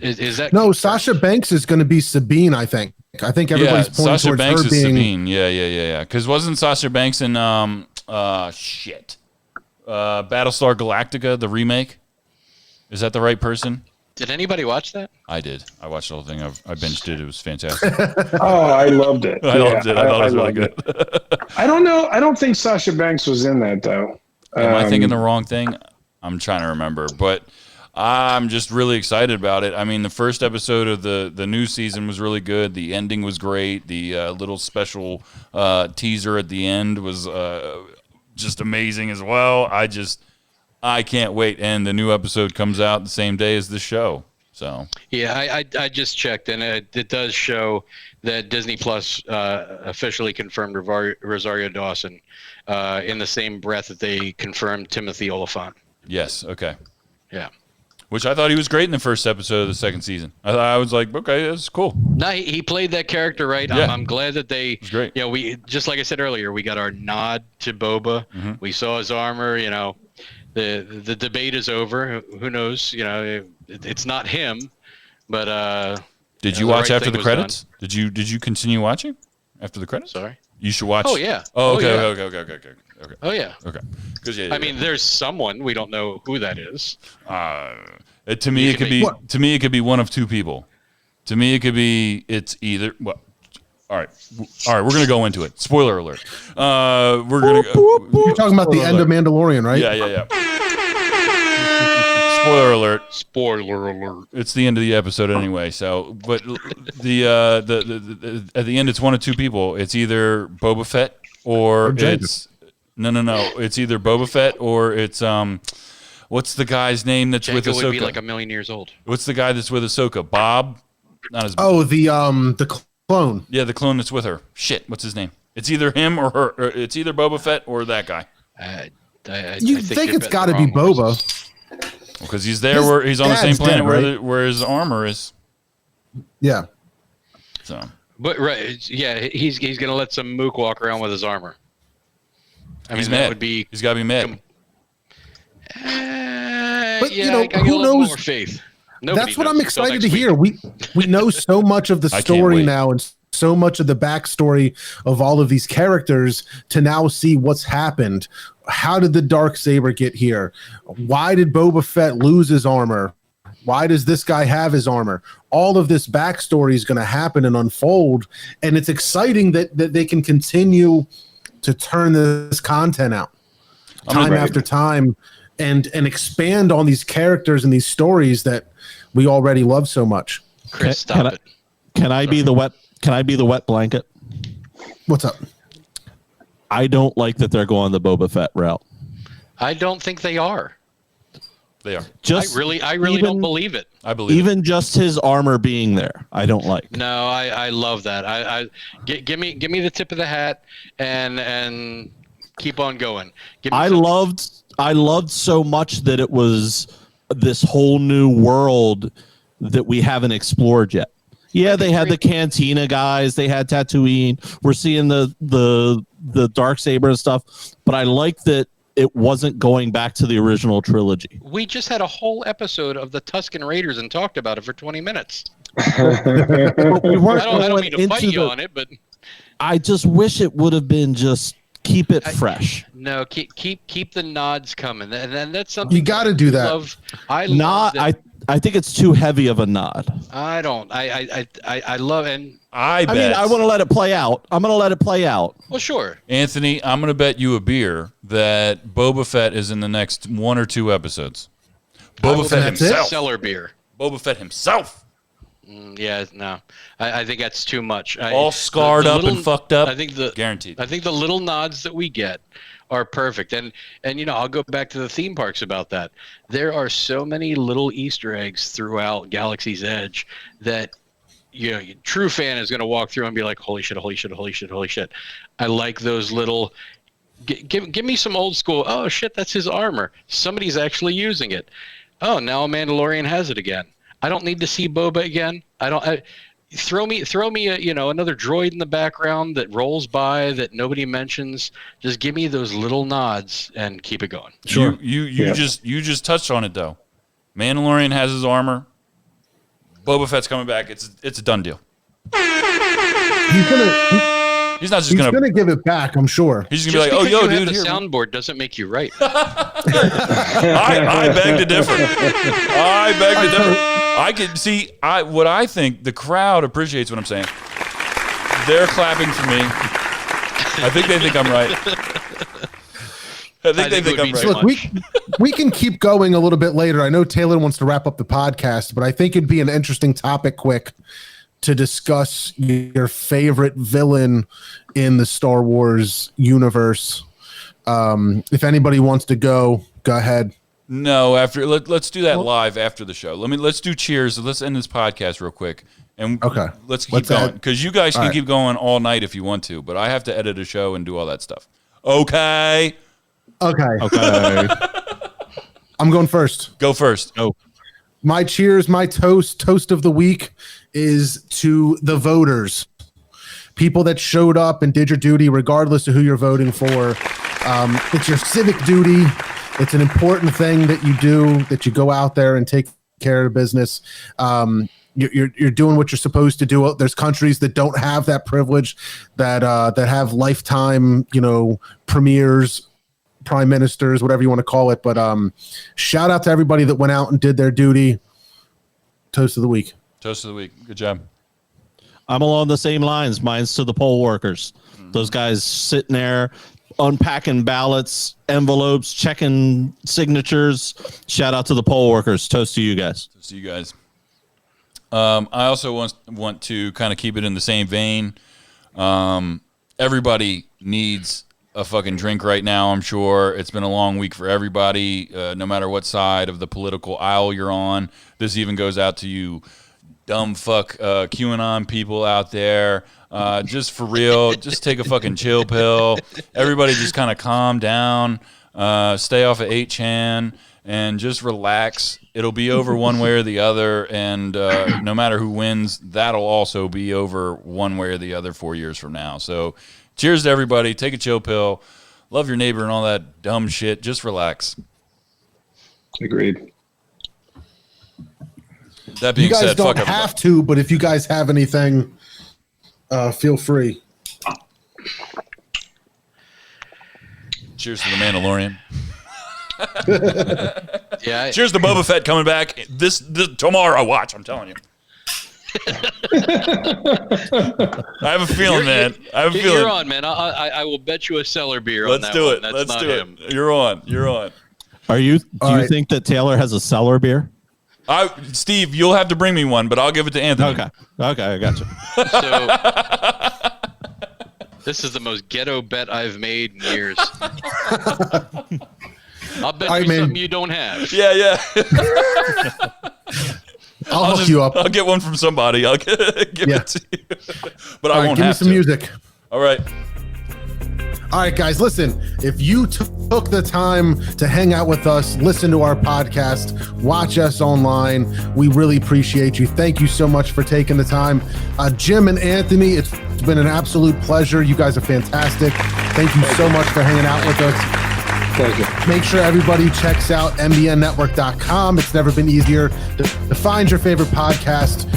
Is that No? Sasha Banks is going to be Sabine. I think everybody's pointing Sasha towards Banks her is being. Sabine. Yeah. Because wasn't Sasha Banks in Battlestar Galactica, the remake? Is that the right person? Did anybody watch that? I did. I watched the whole thing. I binged it. It was fantastic. Oh, I loved it. I loved it. I thought it was really good. I don't know. I don't think Sasha Banks was in that though. Am I thinking the wrong thing? I'm trying to remember, but I'm just really excited about it. I mean, the first episode of the new season was really good. The ending was great. The little special teaser at the end was just amazing as well. I can't wait. And the new episode comes out the same day as the show. So yeah, I just checked, and it does show that Disney Plus officially confirmed Rosario Dawson in the same breath that they confirmed Timothy Oliphant. yes, okay. Yeah. Which I thought he was great in the first episode of the second season. I was like, okay, that's cool. No, he played that character right. Yeah. I'm glad that they. It's great. We just like I said earlier, we got our nod to Boba. Mm-hmm. We saw his armor. The debate is over. Who knows? It's not him, but. Did you watch after the credits? Done. Did you continue watching after the credits? Sorry. You should watch. Oh yeah. Oh okay. Yeah. Okay. Oh yeah. Okay. Because I mean, there's someone we don't know who that is. To me, it could be one of two people. To me, it could be it's either. Well, all right. We're gonna go into it. Spoiler alert. We're gonna. You're talking about the end of Mandalorian, right? Yeah. Spoiler alert. Spoiler alert. It's the end of the episode anyway. So, but the at the end, it's one of two people. It's either Boba Fett or it's no. It's either Boba Fett or it's what's the guy's name that's with Ahsoka? Would be like 1,000,000 years old. What's the guy that's with Ahsoka? Bob? Not as. Oh, the clone. Yeah, the clone that's with her. Shit, what's his name? It's either him or her. Or it's either Boba Fett or that guy. You think it's got to be Boba? Because he's there where he's on the same planet where his armor is. Yeah. So. But he's gonna let some mook walk around with his armor. He's that mad. would be. He's got to be mad. But who knows? More faith. That's what I'm excited to hear. We know so much of the story now, and so much of the backstory of all of these characters to now see what's happened. How did the Dark Saber get here? Why did Boba Fett lose his armor? Why does this guy have his armor? All of this backstory is going to happen and unfold, and it's exciting that they can continue to turn this content out time after time and expand on these characters and these stories that we already love so much. Chris, stop it. Can I be the wet blanket? What's up? I don't like that they're going the Boba Fett route. I don't think they are. They are. I really don't believe it. I believe even just his armor being there, I don't like. No, I love that. Give me the tip of the hat and keep on going. I loved so much that it was this whole new world that we haven't explored yet. Yeah, they had the Cantina guys, they had Tatooine. We're seeing the Dark Saber and stuff, but I like that it wasn't going back to the original trilogy. We just had a whole episode of the Tusken Raiders and talked about it for 20 minutes. We weren't I don't mean to going fight into you on it, but I just wish it would have been just keep it fresh. No, keep the nods coming, and that's something You got to do that. I think it's too heavy of a nod. I don't. I love and I bet. I mean, I want to let it play out. I'm going to let it play out. well, sure. Anthony, I'm going to bet you a beer that Boba Fett is in the next 1 or 2 episodes. Boba Fett that's it? himself. Cellar beer. Boba Fett himself. Yeah, no. I think that's too much. All scarred up and fucked up. I think guaranteed. I think the little nods that we get are perfect. And I'll go back to the theme parks about that. There are so many little Easter eggs throughout Galaxy's Edge that a true fan is going to walk through and be like, holy shit, holy shit, holy shit, holy shit. I like those little give me some old school. Oh shit, that's his armor. Somebody's actually using it. Oh, now a Mandalorian has it again. I don't need to see Boba again. Throw me another droid in the background that rolls by that nobody mentions. Just give me those little nods and keep it going. Sure. You just touched on it though. Mandalorian has his armor. Boba Fett's coming back. It's a done deal. He's not just gonna give it back, I'm sure. He's just gonna be like, "Oh, yo, dude, the here." soundboard doesn't make you right. I beg to differ. I can see what I think the crowd appreciates what I'm saying. They're clapping for me. I think they think I'm right. I think they think I'm right. So look, we can keep going a little bit later. I know Taylor wants to wrap up the podcast, but I think it'd be an interesting topic quick to discuss your favorite villain in the Star Wars universe. If anybody wants to go ahead. No, let's do that live after the show. Let's do cheers. Let's end this podcast real quick. And okay, let's keep going because you guys can keep going all night if you want to, but I have to edit a show and do all that stuff. Okay. I'm going first. Go first. Oh, my cheers, my toast of the week is to the voters, people that showed up and did your duty, regardless of who you're voting for. It's your civic duty. It's an important thing that you do, that you go out there and take care of business. You're doing what you're supposed to do. There's countries that don't have that privilege, that have lifetime, premiers, prime ministers, whatever you want to call it. But shout out to everybody that went out and did their duty. Toast of the week. Toast of the week. Good job. I'm along the same lines. Mine's to the poll workers. Those guys sitting there unpacking ballots, envelopes, checking signatures. Shout out to the poll workers. Toast to you guys. Toast to you guys. I also want to kind of keep it in the same vein. Everybody needs a fucking drink right now, I'm sure. It's been a long week for everybody, no matter what side of the political aisle you're on. This even goes out to you dumb fuck QAnon people out there. Just for real, just take a fucking chill pill. Everybody just kind of calm down, stay off of 8chan, and just relax. It'll be over one way or the other, and no matter who wins, that'll also be over one way or the other 4 years from now. So cheers to everybody. Take a chill pill. Love your neighbor and all that dumb shit. Just relax. Agreed. That being You guys said, don't fuck have everybody. to, but if you guys have anything, feel free. Cheers to the Mandalorian. Yeah. Cheers to Boba Fett coming back this tomorrow. Watch, I'm telling you. I have a feeling, man. I have a feeling. You're on, man. I will bet you a cellar beer on Let's that do one. it. That's Let's not do him. it. You're on. You're on. Do you right. think that Taylor has a cellar beer? Steve, you'll have to bring me one, but I'll give it to Anthony. Okay, I got you. So this is the most ghetto bet I've made in years. I'll bet All right, you man. something you don't have. Yeah. I'll hook you up. I'll get one from somebody. I'll give it to you. But All I right, won't give me have some to. music. All right. All right, guys, listen, if you took the time to hang out with us, listen to our podcast, watch us online, we really appreciate you. Thank you so much for taking the time. Jim and Anthony, it's been an absolute pleasure. You guys are fantastic. Thank you so much for hanging out with us. Thank you. Make sure everybody checks out mbnnetwork.com. It's never been easier to find your favorite podcast.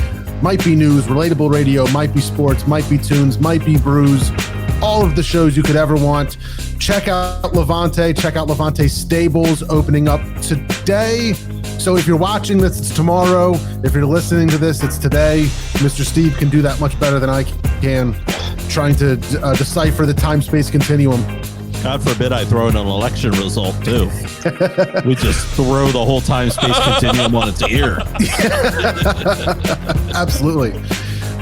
Might be news, relatable radio, might be sports, might be tunes, might be brews. All of the shows you could ever want. Check out Levante. Check out Levante Stables opening up today. So if you're watching this, it's tomorrow. If you're listening to this, it's today. Mr. Steve can do that much better than I can, trying to decipher the time-space continuum. God forbid I throw in an election result too. We just throw the whole time-space continuum on its ear. Absolutely.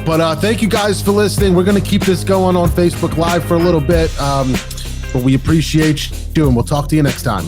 But thank you guys for listening. We're going to keep this going on Facebook Live for a little bit. But we appreciate you, and we'll talk to you next time.